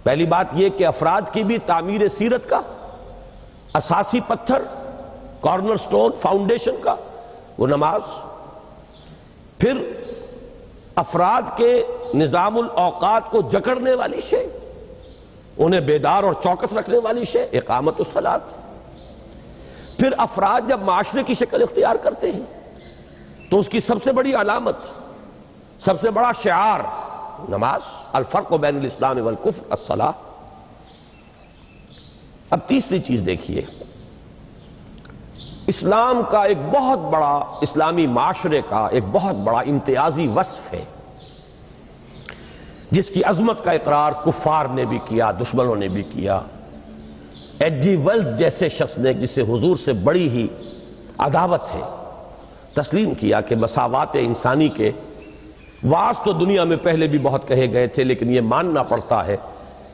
پہلی بات یہ کہ افراد کی بھی تعمیر سیرت کا اساسی پتھر، کارنر سٹون، فاؤنڈیشن کا وہ نماز، پھر افراد کے نظام الاوقات کو جکڑنے والی شے، انہیں بیدار اور چوکس رکھنے والی شے اقامت الصلاۃ، پھر افراد جب معاشرے کی شکل اختیار کرتے ہیں تو اس کی سب سے بڑی علامت، سب سے بڑا شعار نماز، الفرق بین الاسلام والکفر الصلاۃ۔ اب تیسری چیز دیکھیے، اسلام کا ایک بہت بڑا، اسلامی معاشرے کا ایک بہت بڑا امتیازی وصف ہے جس کی عظمت کا اقرار کفار نے بھی کیا، دشمنوں نے بھی کیا، ایچ جی ویلز جیسے شخص نے جسے حضور سے بڑی ہی عداوت ہے، تسلیم کیا کہ مساوات انسانی کے واعظ تو دنیا میں پہلے بھی بہت کہے گئے تھے، لیکن یہ ماننا پڑتا ہے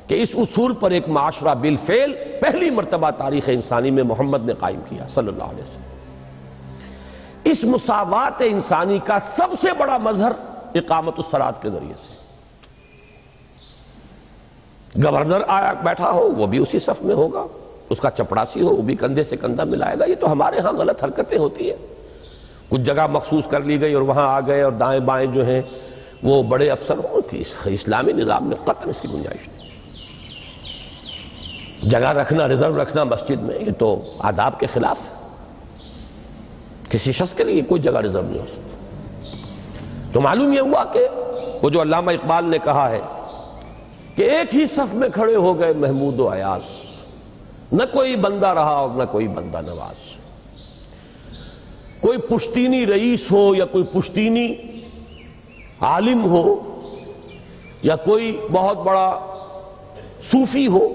کہ اس اصول پر ایک معاشرہ بالفعل پہلی مرتبہ تاریخ انسانی میں محمد نے قائم کیا صلی اللہ علیہ وسلم۔ اس مساوات انسانی کا سب سے بڑا مظہر اقامت الصلاۃ کے ذریعے سے، گورنر آیا بیٹھا ہو وہ بھی اسی صف میں ہوگا، اس کا چپڑاسی ہو وہ بھی کندھے سے کندھا ملائے گا۔ یہ تو ہمارے ہاں غلط حرکتیں ہوتی ہیں، کچھ جگہ مخصوص کر لی گئی اور وہاں آ گئے اور دائیں بائیں جو ہیں وہ بڑے افسر ہوں کہ اسلامی نظام میں قطعاً اس کی گنجائش نہیں۔ جگہ رکھنا، ریزرو رکھنا مسجد میں یہ تو آداب کے خلاف ہے، کسی شخص کے لیے کوئی جگہ ریزرو نہیں ہو سکتی۔ تو معلوم یہ ہوا کہ وہ جو علامہ اقبال نے کہا ہے کہ ایک ہی صف میں کھڑے ہو گئے محمود و ایاز، نہ کوئی بندہ رہا اور نہ کوئی بندہ نواز، کوئی پشتینی رئیس ہو یا کوئی پشتینی عالم ہو یا کوئی بہت بڑا صوفی ہو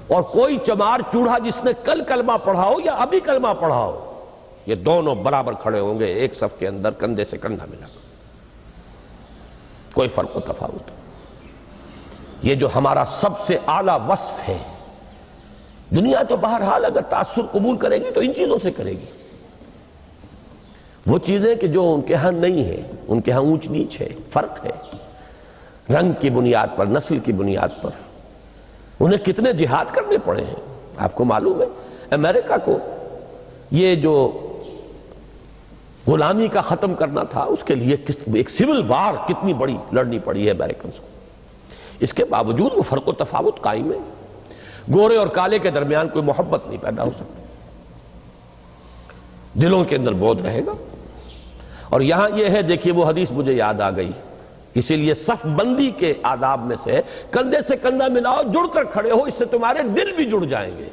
اور کوئی چمار چوڑا جس نے کل کلمہ پڑھا ہو یا ابھی کلمہ پڑھا ہو، یہ دونوں برابر کھڑے ہوں گے ایک صف کے اندر کندھے سے کندھا ملا کر، کوئی فرق و تفاوت۔ یہ جو ہمارا سب سے اعلیٰ وصف ہے، دنیا تو بہرحال اگر تاثر قبول کرے گی تو ان چیزوں سے کرے گی، وہ چیزیں کہ جو ان کے ہاں نہیں ہیں، ان کے ہاں اونچ نیچ ہے، فرق ہے، رنگ کی بنیاد پر، نسل کی بنیاد پر انہیں کتنے جہاد کرنے پڑے ہیں۔ آپ کو معلوم ہے امریکہ کو یہ جو غلامی کا ختم کرنا تھا اس کے لیے ایک سول وار کتنی بڑی لڑنی پڑی ہے امریکنز کو، اس کے باوجود وہ فرق و تفاوت قائم ہے، گورے اور کالے کے درمیان کوئی محبت نہیں پیدا ہو سکتی، دلوں کے اندر بودھ رہے گا۔ اور یہاں یہ ہے، دیکھیے وہ حدیث مجھے یاد آ گئی، اسی لیے صف بندی کے آداب میں سے کندھے سے کندھا ملاؤ، جڑ کر کھڑے ہو، اس سے تمہارے دل بھی جڑ جائیں گے۔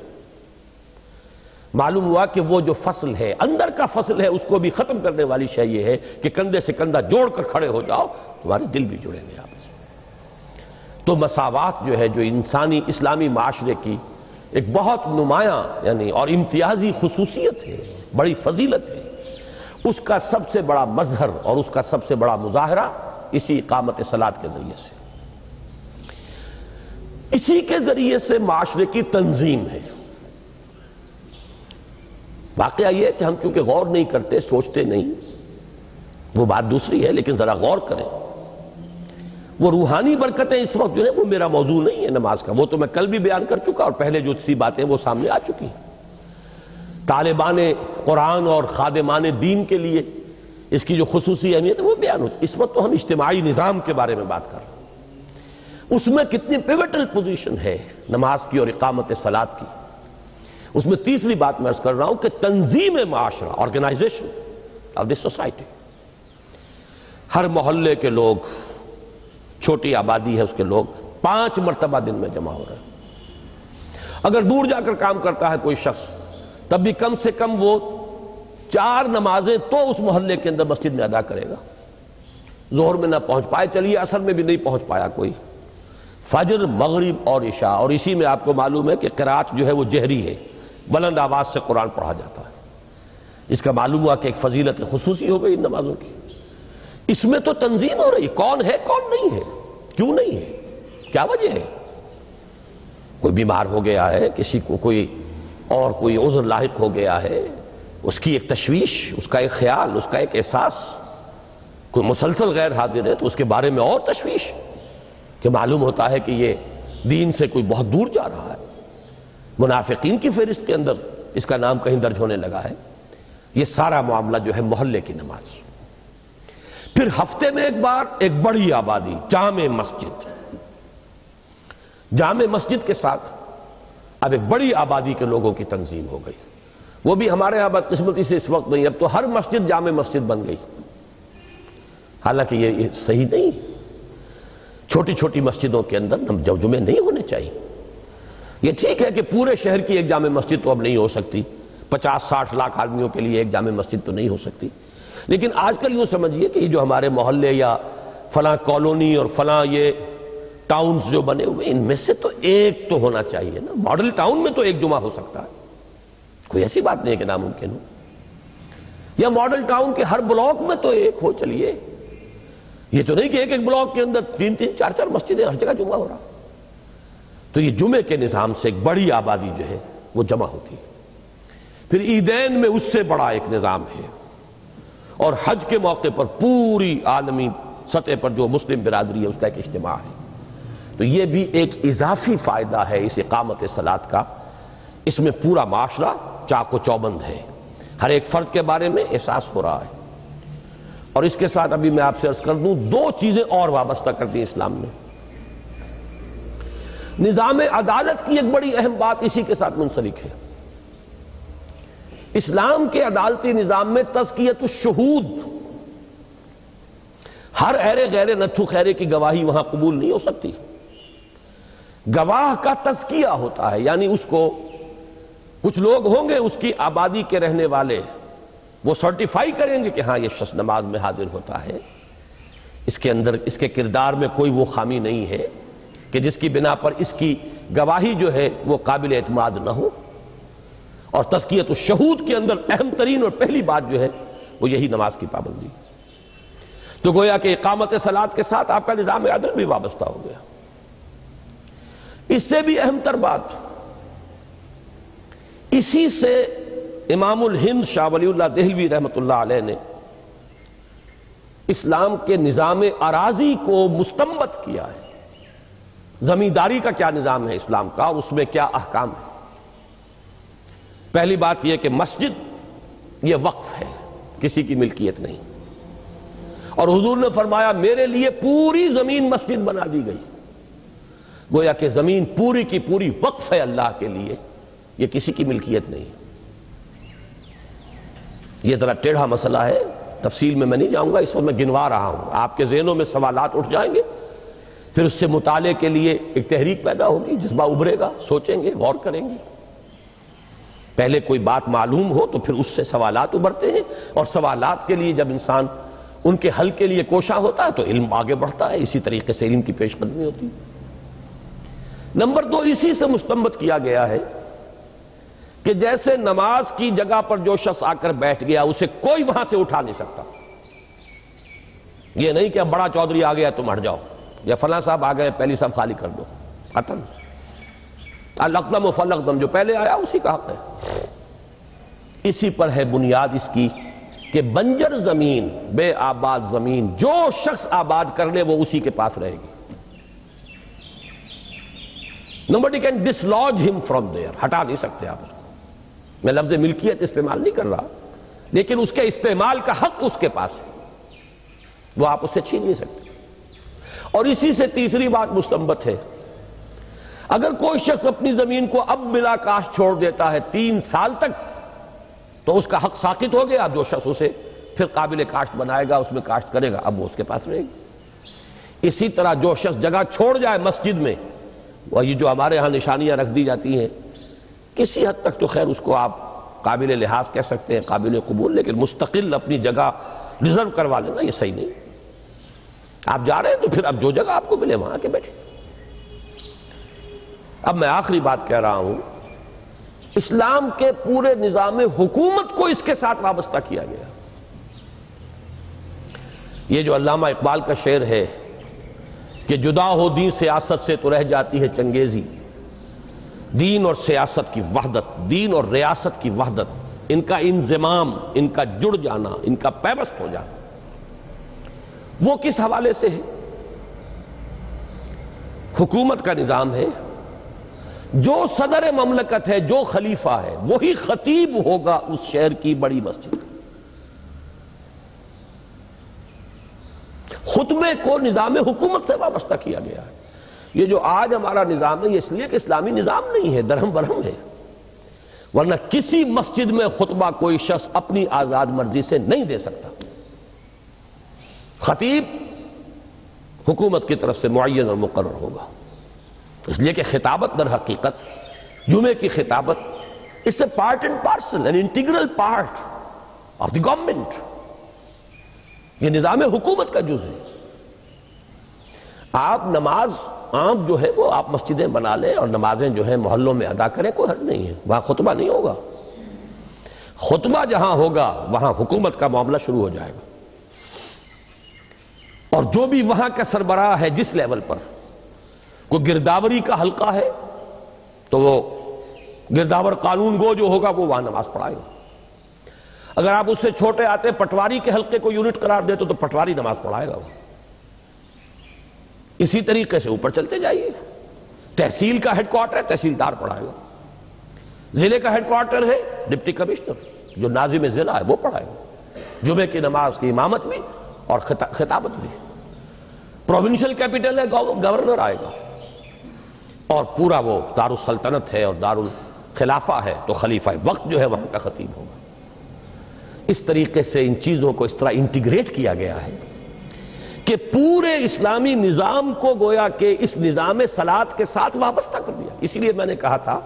معلوم ہوا کہ وہ جو فصل ہے، اندر کا فصل ہے، اس کو بھی ختم کرنے والی شے یہ ہے کہ کندھے سے کندھا جوڑ کر کھڑے ہو جاؤ، تمہارے دل بھی جڑیں گے آپس میں۔ تو مساوات جو ہے، جو انسانی اسلامی معاشرے کی ایک بہت نمایاں یعنی اور امتیازی خصوصیت ہے، بڑی فضیلت ہے، اس کا سب سے بڑا مظہر اور اس کا سب سے بڑا مظاہرہ اسی اقامت صلاۃ کے ذریعے سے، اسی کے ذریعے سے معاشرے کی تنظیم ہے۔ واقعہ یہ ہے کہ ہم چونکہ غور نہیں کرتے، سوچتے نہیں، وہ بات دوسری ہے، لیکن ذرا غور کریں۔ وہ روحانی برکتیں اس وقت جو ہے وہ میرا موضوع نہیں ہے نماز کا، وہ تو میں کل بھی بیان کر چکا اور پہلے جو سی باتیں وہ سامنے آ چکی ہیں۔ طالبان قرآن اور خادمان دین کے لیے اس کی جو خصوصی اہمیت ہے وہ بیان ہوتی۔ اس وقت تو ہم اجتماعی نظام کے بارے میں بات کر رہے ہیں، اس میں کتنی پیوٹل پوزیشن ہے نماز کی اور اقامت صلاۃ کی۔ اس میں تیسری بات میں عرض کر رہا ہوں کہ تنظیم معاشرہ، آرگنائزیشن آف دی سوسائٹی، ہر محلے کے لوگ، چھوٹی آبادی ہے اس کے لوگ 5 مرتبہ دن میں جمع ہو رہے ہیں۔ اگر دور جا کر کام کرتا ہے کوئی شخص، تب بھی کم سے کم وہ 4 نمازیں تو اس محلے کے اندر مسجد میں ادا کرے گا۔ ظہر میں نہ پہنچ پائے، چلیے عصر میں بھی نہیں پہنچ پایا کوئی، فجر، مغرب اور عشاء، اور اسی میں آپ کو معلوم ہے کہ قرات جو ہے وہ جہری ہے، بلند آواز سے قرآن پڑھا جاتا ہے۔ اس کا معلوم ہوا کہ ایک فضیلت خصوصی ہو گئی ان نمازوں کی۔ اس میں تو تنظیم ہو رہی، کون ہے کون نہیں ہے، کیوں نہیں ہے، کیا وجہ ہے؟ کوئی بیمار ہو گیا ہے، کسی کو کوئی اور کوئی عذر لاحق ہو گیا ہے، اس کی ایک تشویش، اس کا ایک خیال، اس کا ایک احساس، کوئی مسلسل غیر حاضر ہے تو اس کے بارے میں اور تشویش، کہ معلوم ہوتا ہے کہ یہ دین سے کوئی بہت دور جا رہا ہے، منافقین کی فہرست کے اندر اس کا نام کہیں درج ہونے لگا ہے۔ یہ سارا معاملہ جو ہے محلے کی نماز۔ پھر ہفتے میں ایک بار ایک بڑی آبادی، جامع مسجد، جامع مسجد کے ساتھ اب ایک بڑی آبادی کے لوگوں کی تنظیم ہو گئی۔ وہ بھی ہمارے یہاں بدقسمتی سے اس وقت نہیں، اب تو ہر مسجد جامع مسجد بن گئی، حالانکہ یہ صحیح نہیں۔ چھوٹی چھوٹی مسجدوں کے اندر جمعے نہیں ہونے چاہیے۔ یہ ٹھیک ہے کہ پورے شہر کی ایک جامع مسجد تو اب نہیں ہو سکتی، 50-60 لاکھ آدمیوں کے لیے ایک جامع مسجد تو نہیں ہو سکتی، لیکن آج کل یوں سمجھیے کہ یہ جو ہمارے محلے یا فلاں کالونی اور فلاں یہ ٹاؤنز جو بنے ہوئے ان میں سے تو ایک تو ہونا چاہیے نا. ماڈل ٹاؤن میں تو ایک جمعہ ہو سکتا ہے, کوئی ایسی بات نہیں ہے کہ ناممکن ہو. یا ماڈل ٹاؤن کے ہر بلاک میں تو ایک ہو. چلیے, یہ تو نہیں کہ ایک ایک بلاک کے اندر 3-3 4-4 مسجدیں, ہر جگہ جمعہ ہو رہا. تو یہ جمعے کے نظام سے ایک بڑی آبادی جو ہے وہ جمع ہوتی ہے. پھر عیدین میں اس سے بڑا ایک نظام ہے, اور حج کے موقع پر پوری عالمی سطح پر جو مسلم برادری ہے اس کا ایک اجتماع ہے. تو یہ بھی ایک اضافی فائدہ ہے اس اقامت صلاۃ کا. اس میں پورا معاشرہ چاق و چوبند ہے, ہر ایک فرد کے بارے میں احساس ہو رہا ہے. اور اس کے ساتھ ابھی میں آپ سے عرض کر دوں, 2 چیزیں اور وابستہ کرتی ہیں اسلام میں. نظام عدالت کی ایک بڑی اہم بات اسی کے ساتھ منسلک ہے. اسلام کے عدالتی نظام میں تزکیۃ الشہود, ہر ایرے غیر نتھو خیرے کی گواہی وہاں قبول نہیں ہو سکتی. گواہ کا تزکیہ ہوتا ہے, یعنی اس کو کچھ لوگ ہوں گے اس کی آبادی کے رہنے والے, وہ سرٹیفائی کریں گے کہ ہاں یہ شخص نماز میں حاضر ہوتا ہے, اس کے اندر اس کے کردار میں کوئی وہ خامی نہیں ہے کہ جس کی بنا پر اس کی گواہی جو ہے وہ قابل اعتماد نہ ہو. اور تزکیۃ الشہود کے اندر اہم ترین اور پہلی بات جو ہے وہ یہی نماز کی پابندی. تو گویا کہ اقامت صلاۃ کے ساتھ آپ کا نظام عدل بھی وابستہ ہو گیا. اس سے بھی اہم تر بات, اسی سے امام الہند شاہ ولی اللہ دہلوی رحمۃ اللہ علیہ نے اسلام کے نظام اراضی کو مستنبط کیا ہے. زمینداری کا کیا نظام ہے اسلام کا, اس میں کیا احکام ہے. پہلی بات یہ کہ مسجد یہ وقف ہے, کسی کی ملکیت نہیں. اور حضور نے فرمایا میرے لیے پوری زمین مسجد بنا دی گئی. گویا کہ زمین پوری کی پوری وقف ہے اللہ کے لیے, یہ کسی کی ملکیت نہیں. یہ ذرا ٹیڑھا مسئلہ ہے, تفصیل میں نہیں جاؤں گا, اس وقت میں گنوا رہا ہوں. آپ کے ذہنوں میں سوالات اٹھ جائیں گے, پھر اس سے مطالعے کے لیے ایک تحریک پیدا ہوگی, جذبہ ابھرے گا, سوچیں گے, غور کریں گے. پہلے کوئی بات معلوم ہو تو پھر اس سے سوالات ابھرتے ہیں, اور سوالات کے لیے جب انسان ان کے حل کے لیے کوشاں ہوتا ہے تو علم آگے بڑھتا ہے. اسی طریقے سے علم کی پیش قدمی ہوتی ہے. نمبر 2, اسی سے مستنبط کیا گیا ہے کہ جیسے نماز کی جگہ پر جو شخص آ کر بیٹھ گیا اسے کوئی وہاں سے اٹھا نہیں سکتا. یہ نہیں کہ اب بڑا چودھری آ گیا تم ہٹ جاؤ, یا فلاں صاحب آ گئے پہلی صف خالی کر دو, ختم. الاقدم و فالاقدم, جو پہلے آیا اسی کا حق ہے. اسی پر ہے بنیاد اس کی کہ بنجر زمین, بے آباد زمین, جو شخص آباد کر لے وہ اسی کے پاس رہے گی. Nobody can dislodge him from there, ہٹا نہیں سکتے آپ اس کو. میں لفظ ملکیت استعمال نہیں کر رہا, لیکن اس کے استعمال کا حق اس کے پاس ہے, وہ آپ اس سے چھین نہیں سکتے. اور اسی سے تیسری بات مستنبط ہے, اگر کوئی شخص اپنی زمین کو اب بلا کاشت چھوڑ دیتا ہے 3 سال تک, تو اس کا حق ساقط ہو گیا. جو شخص اسے پھر قابل کاشت بنائے گا, اس میں کاشت کرے گا, اب وہ اس کے پاس رہے گی. اسی طرح جو شخص جگہ چھوڑ جائے مسجد میں, وہ یہ جو ہمارے ہاں نشانیاں رکھ دی جاتی ہیں, کسی حد تک تو خیر اس کو آپ قابل لحاظ کہہ سکتے ہیں, قابل قبول, لیکن مستقل اپنی جگہ ریزرو کروا لینا یہ صحیح نہیں. آپ جا رہے ہیں تو پھر اب جو جگہ آپ کو ملے وہاں کے بیٹھے. اب میں آخری بات کہہ رہا ہوں, اسلام کے پورے نظام حکومت کو اس کے ساتھ وابستہ کیا گیا. یہ جو علامہ اقبال کا شعر ہے کہ جدا ہو دین سیاست سے تو رہ جاتی ہے چنگیزی, دین اور سیاست کی وحدت, دین اور ریاست کی وحدت, ان کا انضمام, ان کا جڑ جانا, ان کا پیوست ہو جانا, وہ کس حوالے سے ہے؟ حکومت کا نظام ہے, جو صدر مملکت ہے, جو خلیفہ ہے, وہی خطیب ہوگا اس شہر کی بڑی مسجد. خطبے کو نظام حکومت سے وابستہ کیا گیا ہے. یہ جو آج ہمارا نظام ہے یہ اس لیے کہ اسلامی نظام نہیں ہے, درہم برہم ہے, ورنہ کسی مسجد میں خطبہ کوئی شخص اپنی آزاد مرضی سے نہیں دے سکتا. خطیب حکومت کی طرف سے معین اور مقرر ہوگا, اس لیے کہ خطابت در حقیقت, جمعے کی خطابت, it's a part and parcel, an integral part of the government. یہ نظام حکومت کا جز ہے. آپ نماز عام جو ہے وہ آپ مسجدیں بنا لیں اور نمازیں جو ہیں محلوں میں ادا کریں، کوئی حرج نہیں ہے، وہاں خطبہ نہیں ہوگا۔ خطبہ جہاں ہوگا وہاں حکومت کا معاملہ شروع ہو جائے گا، اور جو بھی وہاں کا سربراہ ہے جس لیول پر، کوئی گرداوری کا حلقہ ہے تو وہ گرداور قانون گو جو ہوگا وہ وہاں نماز پڑھائے گا۔ اگر آپ اس سے چھوٹے آتے پٹواری کے حلقے کو یونٹ قرار دیتے تو پٹواری نماز پڑھائے گا وہ۔ اسی طریقے سے اوپر چلتے جائیے، تحصیل کا ہیڈ کوارٹر ہے تحصیلدار پڑھائے گا، ضلع کا ہیڈ کوارٹر ہے ڈپٹی کمشنر جو ناظم ضلع ہے وہ پڑھائے گا، جمعے کی نماز کی امامت بھی اور خطابت بھی۔ پروونشل کیپٹل ہے گورنر آئے گا، اور پورا وہ دارالسلطنت ہے اور دارالخلافہ ہے تو خلیفہ وقت جو ہے وہاں کا خطیب ہوگا۔ اس طریقے سے ان چیزوں کو اس طرح انٹیگریٹ کیا گیا ہے کہ پورے اسلامی نظام کو گویا کہ اس نظام صلاۃ کے ساتھ وابستہ کر دیا۔ اسی لیے میں نے کہا تھا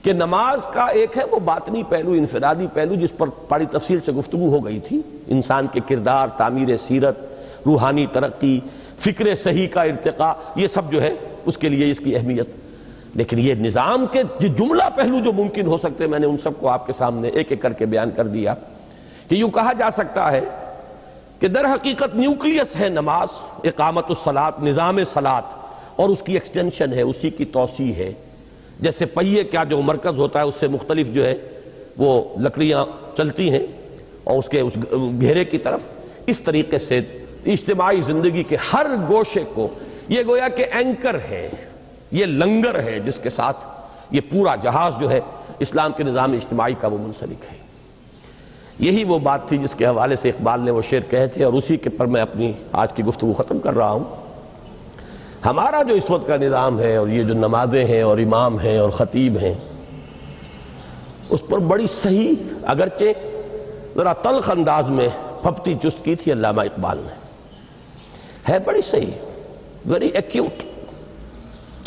کہ نماز کا ایک ہے وہ باطنی پہلو، انفرادی پہلو، جس پر بڑی تفصیل سے گفتگو ہو گئی تھی، انسان کے کردار، تعمیر سیرت، روحانی ترقی، فکر صحیح کا ارتقاء، یہ سب جو ہے اس کے لیے اس کی اہمیت۔ لیکن یہ نظام کے جملہ پہلو جو ممکن ہو سکتے، میں نے ان سب کو آپ کے سامنے ایک ایک کر کے بیان کر دیا کہ یوں کہا جا سکتا ہے کہ در حقیقت نیوکلیس ہے نماز، اقامت الصلاۃ، نظام صلاۃ، اور اس کی ایکسٹینشن ہے، اسی کی توسیع ہے۔ جیسے پہیے کا جو مرکز ہوتا ہے اس سے مختلف جو ہے وہ لکڑیاں چلتی ہیں اور اس کے اس گھیرے کی طرف، اس طریقے سے اجتماعی زندگی کے ہر گوشے کو یہ گویا کہ اینکر ہے، یہ لنگر ہے جس کے ساتھ یہ پورا جہاز جو ہے اسلام کے نظام اجتماعی کا وہ منسلک ہے۔ یہی وہ بات تھی جس کے حوالے سے اقبال نے وہ شعر کہے تھے، اور اسی کے پر میں اپنی آج کی گفتگو ختم کر رہا ہوں۔ ہمارا جو اس وقت کا نظام ہے اور یہ جو نمازیں ہیں اور امام ہیں اور خطیب ہیں، اس پر بڑی صحیح اگرچہ ذرا تلخ انداز میں پھپتی چست کی تھی علامہ اقبال نے، ہے بڑی صحیح، ویری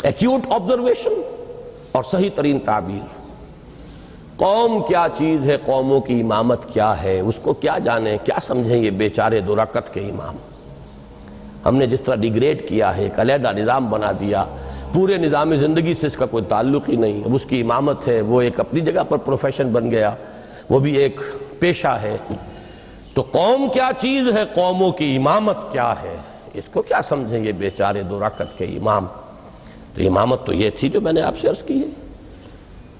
ایکیوٹ آبزرویشن اور صحیح ترین تعبیر۔ قوم کیا چیز ہے، قوموں کی امامت کیا ہے، اس کو کیا جانیں، کیا سمجھیں یہ بیچارے دو رکعت کے امام۔ ہم نے جس طرح ڈیگریڈ کیا ہے، ایک علیحدہ نظام بنا دیا، پورے نظام زندگی سے اس کا کوئی تعلق ہی نہیں، اب اس کی امامت ہے، وہ ایک اپنی جگہ پر پروفیشن بن گیا، وہ بھی ایک پیشہ ہے۔ تو قوم کیا چیز ہے، قوموں کی امامت کیا ہے، اس کو کیا سمجھیں یہ بیچارے دو رکعت کے امام۔ تو امامت تو یہ تھی جو میں نے آپ سے عرض کی ہے،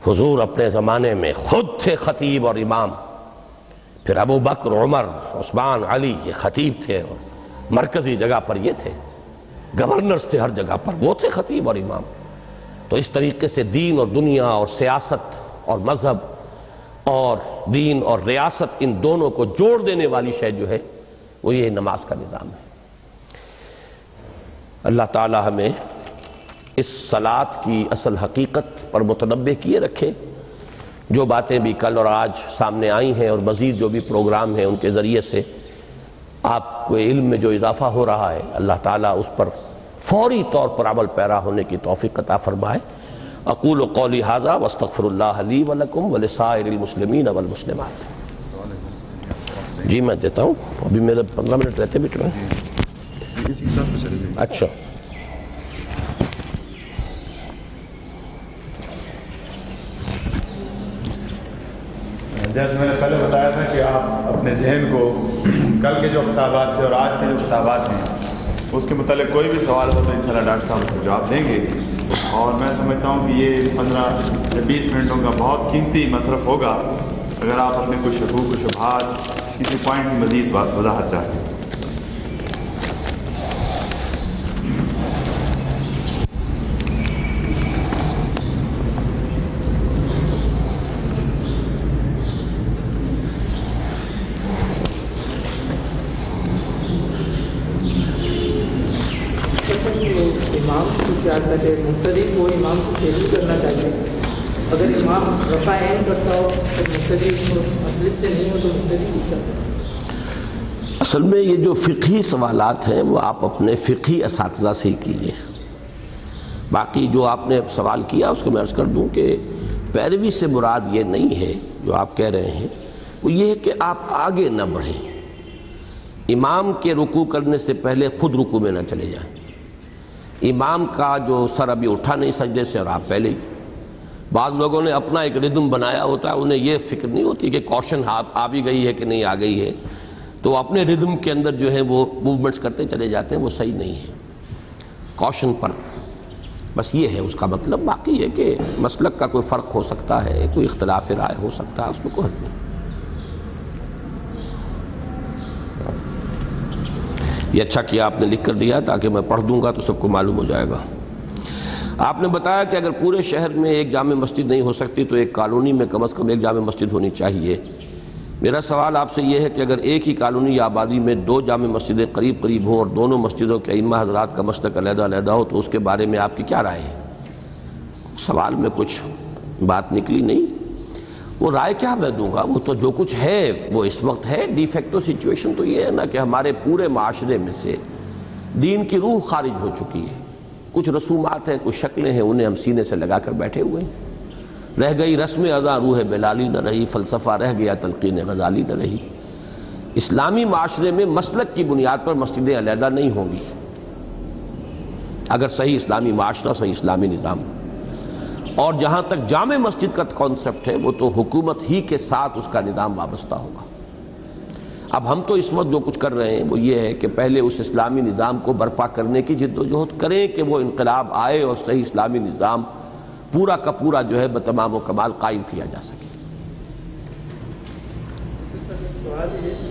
حضور اپنے زمانے میں خود تھے خطیب اور امام، پھر ابو بکر، عمر، عثمان، علی یہ خطیب تھے اور مرکزی جگہ پر یہ تھے، گورنرز تھے ہر جگہ پر، وہ تھے خطیب اور امام۔ تو اس طریقے سے دین اور دنیا اور سیاست اور مذہب اور دین اور ریاست، ان دونوں کو جوڑ دینے والی شے جو ہے وہ یہ نماز کا نظام ہے۔ اللہ تعالی ہمیں اس صلاۃ کی اصل حقیقت پر متنبہ کیے رکھے۔ جو باتیں بھی کل اور آج سامنے آئی ہیں اور مزید جو بھی پروگرام ہیں ان کے ذریعے سے آپ کو علم میں جو اضافہ ہو رہا ہے، اللہ تعالیٰ اس پر فوری طور پر عمل پیرا ہونے کی توفیق عطا فرمائے۔ اقول قولی ھذا واستغفر اللہ لی ولکم ولسائر المسلمین والمسلمات۔ جی میں دیتا ہوں، ابھی میرے 15 منٹ رہتے بیچ میں۔ اچھا جیسے میں نے پہلے بتایا تھا کہ آپ اپنے ذہن کو کل کے جو خطابات تھے اور آج کے جو خطابات ہیں اس کے متعلق کوئی بھی سوال ہو تو انشاءاللہ ڈاکٹر صاحب اس کو جواب دیں گے، اور میں سمجھتا ہوں کہ یہ 15 یا 20 منٹوں کا بہت قیمتی مصرف ہوگا اگر آپ اپنے کچھ شکوک و شبہات، کسی پوائنٹ کی مزید وضاحت چاہتے ہیں۔ امام کو کیا کہتے ہیں، مقتدی کو امام کو شریک کرنا چاہیے، اگر امام رفع عین کرتا ہو تو مقتدی مسجد سے نہیں ہو تو مقتدی کچھ کرتا ہے۔ اصل میں یہ جو فقہی سوالات ہیں وہ آپ اپنے فقہی اساتذہ سے ہی کیجیے۔ باقی جو آپ نے سوال کیا اس کو میں عرض کر دوں کہ پیروی سے مراد یہ نہیں ہے جو آپ کہہ رہے ہیں، وہ یہ ہے کہ آپ آگے نہ بڑھیں، امام کے رکوع کرنے سے پہلے خود رکوع میں نہ چلے جائیں، امام کا جو سر ابھی اٹھا نہیں سجدے سے اور آپ پہلے ہی. بعض لوگوں نے اپنا ایک ردم بنایا ہوتا ہے, انہیں یہ فکر نہیں ہوتی کہ کوشن آ بھی گئی ہے کہ نہیں آ گئی ہے, تو اپنے ردم کے اندر جو ہے وہ موومنٹس کرتے چلے جاتے ہیں, وہ صحیح نہیں ہے. کوشن پر بس یہ ہے اس کا مطلب. باقی ہے کہ مسلک کا کوئی فرق ہو سکتا ہے, کوئی اختلاف رائے ہو سکتا ہے, اس میں کوئی حرج نہیں. یہ اچھا کیا آپ نے لکھ کر دیا تاکہ میں پڑھ دوں گا تو سب کو معلوم ہو جائے گا. آپ نے بتایا کہ اگر پورے شہر میں ایک جامع مسجد نہیں ہو سکتی تو ایک کالونی میں کم از کم ایک جامع مسجد ہونی چاہیے. میرا سوال آپ سے یہ ہے کہ اگر ایک ہی کالونی یا آبادی میں 2 جامع مسجدیں قریب قریب ہوں اور دونوں مسجدوں کے ائمہ حضرات کا مسلک علیحدہ علیحدہ ہو تو اس کے بارے میں آپ کی کیا رائے ہے؟ سوال میں کچھ بات نکلی نہیں. وہ رائے کیا میں دوں گا, وہ تو جو کچھ ہے وہ اس وقت ہے. ڈی فیکٹو سچویشن تو یہ ہے نا کہ ہمارے پورے معاشرے میں سے دین کی روح خارج ہو چکی ہے. کچھ رسومات ہیں, کچھ شکلیں ہیں, انہیں ہم سینے سے لگا کر بیٹھے ہوئے ہیں. رہ گئی رسم ادا روح بلالی نہ رہی, فلسفہ رہ گیا تلقین غزالی نہ رہی. اسلامی معاشرے میں مسلک کی بنیاد پر مسجدیں علیحدہ نہیں ہوں گی اگر صحیح اسلامی معاشرہ, صحیح اسلامی نظام. اور جہاں تک جامع مسجد کا کانسیپٹ ہے وہ تو حکومت ہی کے ساتھ اس کا نظام وابستہ ہوگا. اب ہم تو اس وقت جو کچھ کر رہے ہیں وہ یہ ہے کہ پہلے اس اسلامی نظام کو برپا کرنے کی جد و جہد کریں کہ وہ انقلاب آئے اور صحیح اسلامی نظام پورا کا پورا جو ہے بتمام و کمال قائم کیا جا سکے. سوال یہ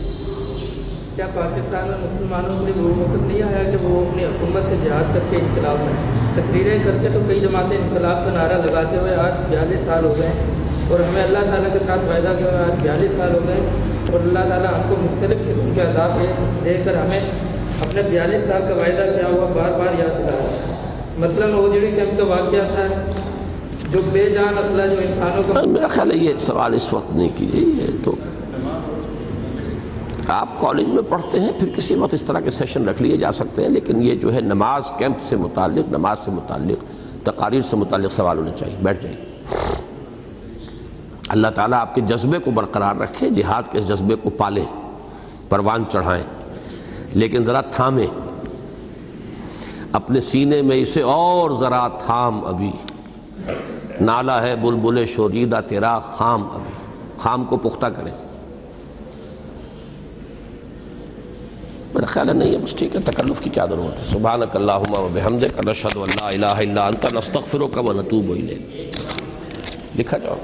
کیا پاکستان میں مسلمانوں کے لیے وہ وقت نہیں آیا کہ وہ اپنی حکومت سے جہاد کر کے انقلاب میں تقریریں کرتے تو کئی جماعتیں انقلاب کا نعرہ لگاتے ہوئے آج 42 سال ہو گئے اور ہمیں اللہ تعالیٰ کے ساتھ وعدہ کیا ہوا آج 42 سال ہو گئے اور اللہ تعالیٰ ہم کو مختلف قسم کے عذاب دے کر ہمیں اپنے 42 سال کا وعدہ کیا ہوا بار بار یاد دلایا. مثلاً اوجڑی کیمپ کا واقعہ تھا جو بے جان اسلحہ جو انسانوں کا. میرا خیال ہے یہ سوال اس وقت نہیں کیجیے, یہ تو آپ کالج میں پڑھتے ہیں پھر کسی وقت اس طرح کے سیشن رکھ لیے جا سکتے ہیں, لیکن یہ جو ہے نماز کیمپ سے متعلق, نماز سے متعلق, تقاریر سے متعلق سوال ہونے چاہیے. بیٹھ جائیے. اللہ تعالیٰ آپ کے جذبے کو برقرار رکھے, جہاد کے اس جذبے کو پالے, پروان چڑھائیں, لیکن ذرا تھامیں اپنے سینے میں اسے, اور ذرا تھام ابھی. نالا ہے بلبل شوریدہ تیرا خام, ابھی خام کو پختہ کریں. میرا خیال ہے نہیں ہے, بس ٹھیک ہے, تکلف کی کیا ضرورت ہے. سبحانک اللہم و بحمدک نشہد ان لا الہ الا انت نستغفرک و نتوب الیک. لکھا جاؤ.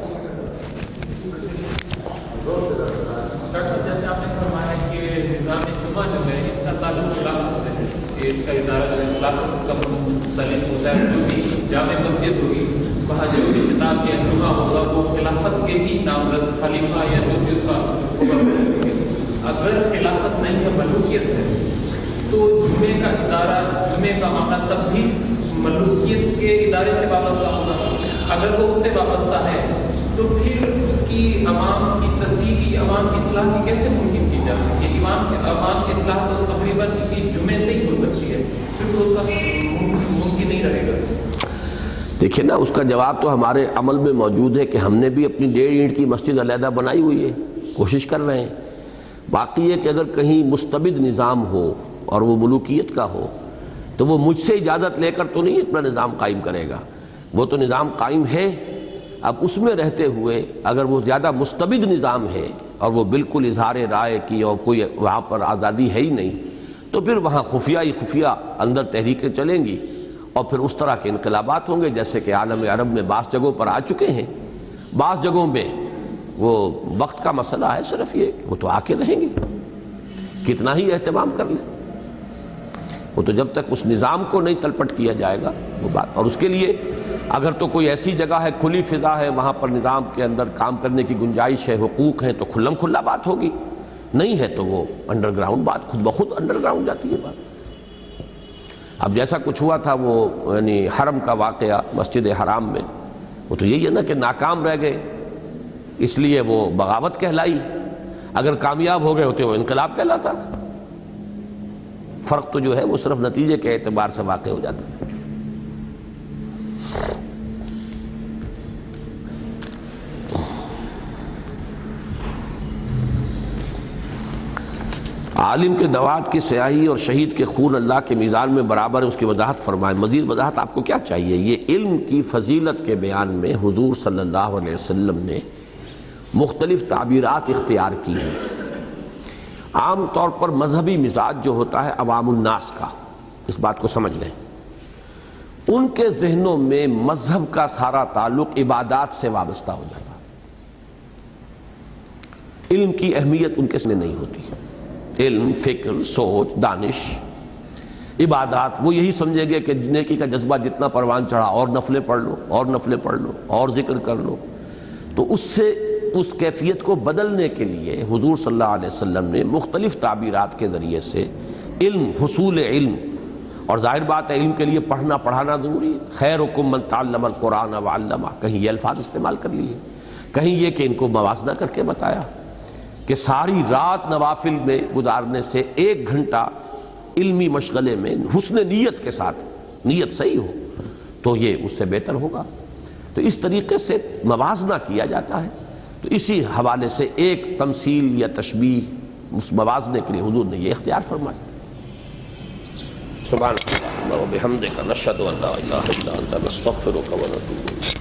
جیسے آپ نے فرمایا کہ نظام جمعہ جو ہے اس کا تعلق خلافت سے ہے, اس کا ادارہ جو ہے خلافت کا منسلک ہوتا ہے. جو بھی جامع مسجد ہوگی وہاں جو بھی خطاب یا جمعہ ہوگا وہ خلافت کے ہی نامزد خلیفہ یا جو بھی اس کا حکم ہے. اگر خلافت نہیں ہے, ملوکیت ہے, تو جمعے کا ادارہ, جمعے کا معاملہ تب بھی ملوکیت کے ادارے سے وابستہ ہوگا. اگر وہ اس سے وابستہ ہے تو پھر اس کی عوام کی تصحیح, عوام کی اصلاح کی کیسے ممکن کی جا سکتی ہے؟ عوام کی اصلاح تو تقریباً کسی جمعے سے ہی ہو سکتی ہے, پھر تو اس کا ممکن نہیں رہے گا. دیکھیں نا, اس کا جواب تو ہمارے عمل میں موجود ہے کہ ہم نے بھی اپنی 1.5 اینٹ کی مسجد علیحدہ بنائی ہوئی ہے, کوشش کر رہے ہیں. باقی ہے کہ اگر کہیں مستبد نظام ہو اور وہ ملوکیت کا ہو تو وہ مجھ سے اجازت لے کر تو نہیں اپنا نظام قائم کرے گا. وہ تو نظام قائم ہے. اب اس میں رہتے ہوئے اگر وہ زیادہ مستبد نظام ہے اور وہ بالکل اظہار رائے کی اور کوئی وہاں پر آزادی ہے ہی نہیں, تو پھر وہاں خفیہ اندر تحریکیں چلیں گی اور پھر اس طرح کے انقلابات ہوں گے جیسے کہ عالم عرب میں بعض جگہوں پر آ چکے ہیں. بعض جگہوں میں وہ وقت کا مسئلہ ہے, صرف یہ وہ تو آ کے رہیں گے, کتنا ہی اہتمام کر لیں. وہ تو جب تک اس نظام کو نہیں تلپٹ کیا جائے گا وہ بات. اور اس کے لیے اگر تو کوئی ایسی جگہ ہے, کھلی فضا ہے, وہاں پر نظام کے اندر کام کرنے کی گنجائش ہے, حقوق ہیں, تو کھلم کھلا بات ہوگی. نہیں ہے تو وہ انڈر گراؤنڈ بات خود بخود انڈر گراؤنڈ جاتی ہے بات. اب جیسا کچھ ہوا تھا وہ یعنی حرم کا واقعہ مسجد حرام میں, وہ تو یہی ہے نا کہ ناکام رہ گئے اس لیے وہ بغاوت کہلائی. اگر کامیاب ہو گئے ہوتے وہ انقلاب کہلاتا. فرق تو جو ہے وہ صرف نتیجے کے اعتبار سے واقع ہو جاتا ہے. عالم کے دوات کی سیاہی اور شہید کے خون اللہ کے میزان میں برابر ہے، اس کی وضاحت فرمائیں۔ مزید وضاحت آپ کو کیا چاہیے؟ یہ علم کی فضیلت کے بیان میں حضور صلی اللہ علیہ وسلم نے مختلف تعبیرات اختیار کی ہیں۔ عام طور پر مذہبی مزاج جو ہوتا ہے عوام الناس کا، اس بات کو سمجھ لیں، ان کے ذہنوں میں مذہب کا سارا تعلق عبادات سے وابستہ ہو جاتا ہے۔ علم کی اہمیت ان کے سامنے نہیں ہوتی۔ علم، فکر، سوچ، دانش، عبادات، وہ یہی سمجھیں گے کہ نیکی کا جذبہ جتنا پروان چڑھا اور نفلیں پڑھ لو، اور نفلیں پڑھ لو، اور ذکر کر لو۔ تو اس سے اس کیفیت کو بدلنے کے لیے حضور صلی اللہ علیہ وسلم نے مختلف تعبیرات کے ذریعے سے علم، حصول علم، اور ظاہر بات ہے علم کے لیے پڑھنا پڑھانا ضروری ہے۔ خیرکم من تعلم القرآن وعلمہ، کہیں یہ الفاظ استعمال کر لیے، کہیں یہ کہ ان کو موازنہ کر کے بتایا کہ ساری رات نوافل میں گزارنے سے 1 گھنٹہ علمی مشغلے میں حسن نیت کے ساتھ، نیت صحیح ہو تو یہ اس سے بہتر ہوگا۔ تو اس طریقے سے موازنہ کیا جاتا ہے۔ تو اسی حوالے سے ایک تمثیل یا تشبیہ اس موازنے کے لیے حضور نے یہ اختیار فرمایا۔ سبحان اللہ و بحمدک، نشہد ان لا الہ الا انت، نستغفرک و نتوب الیک۔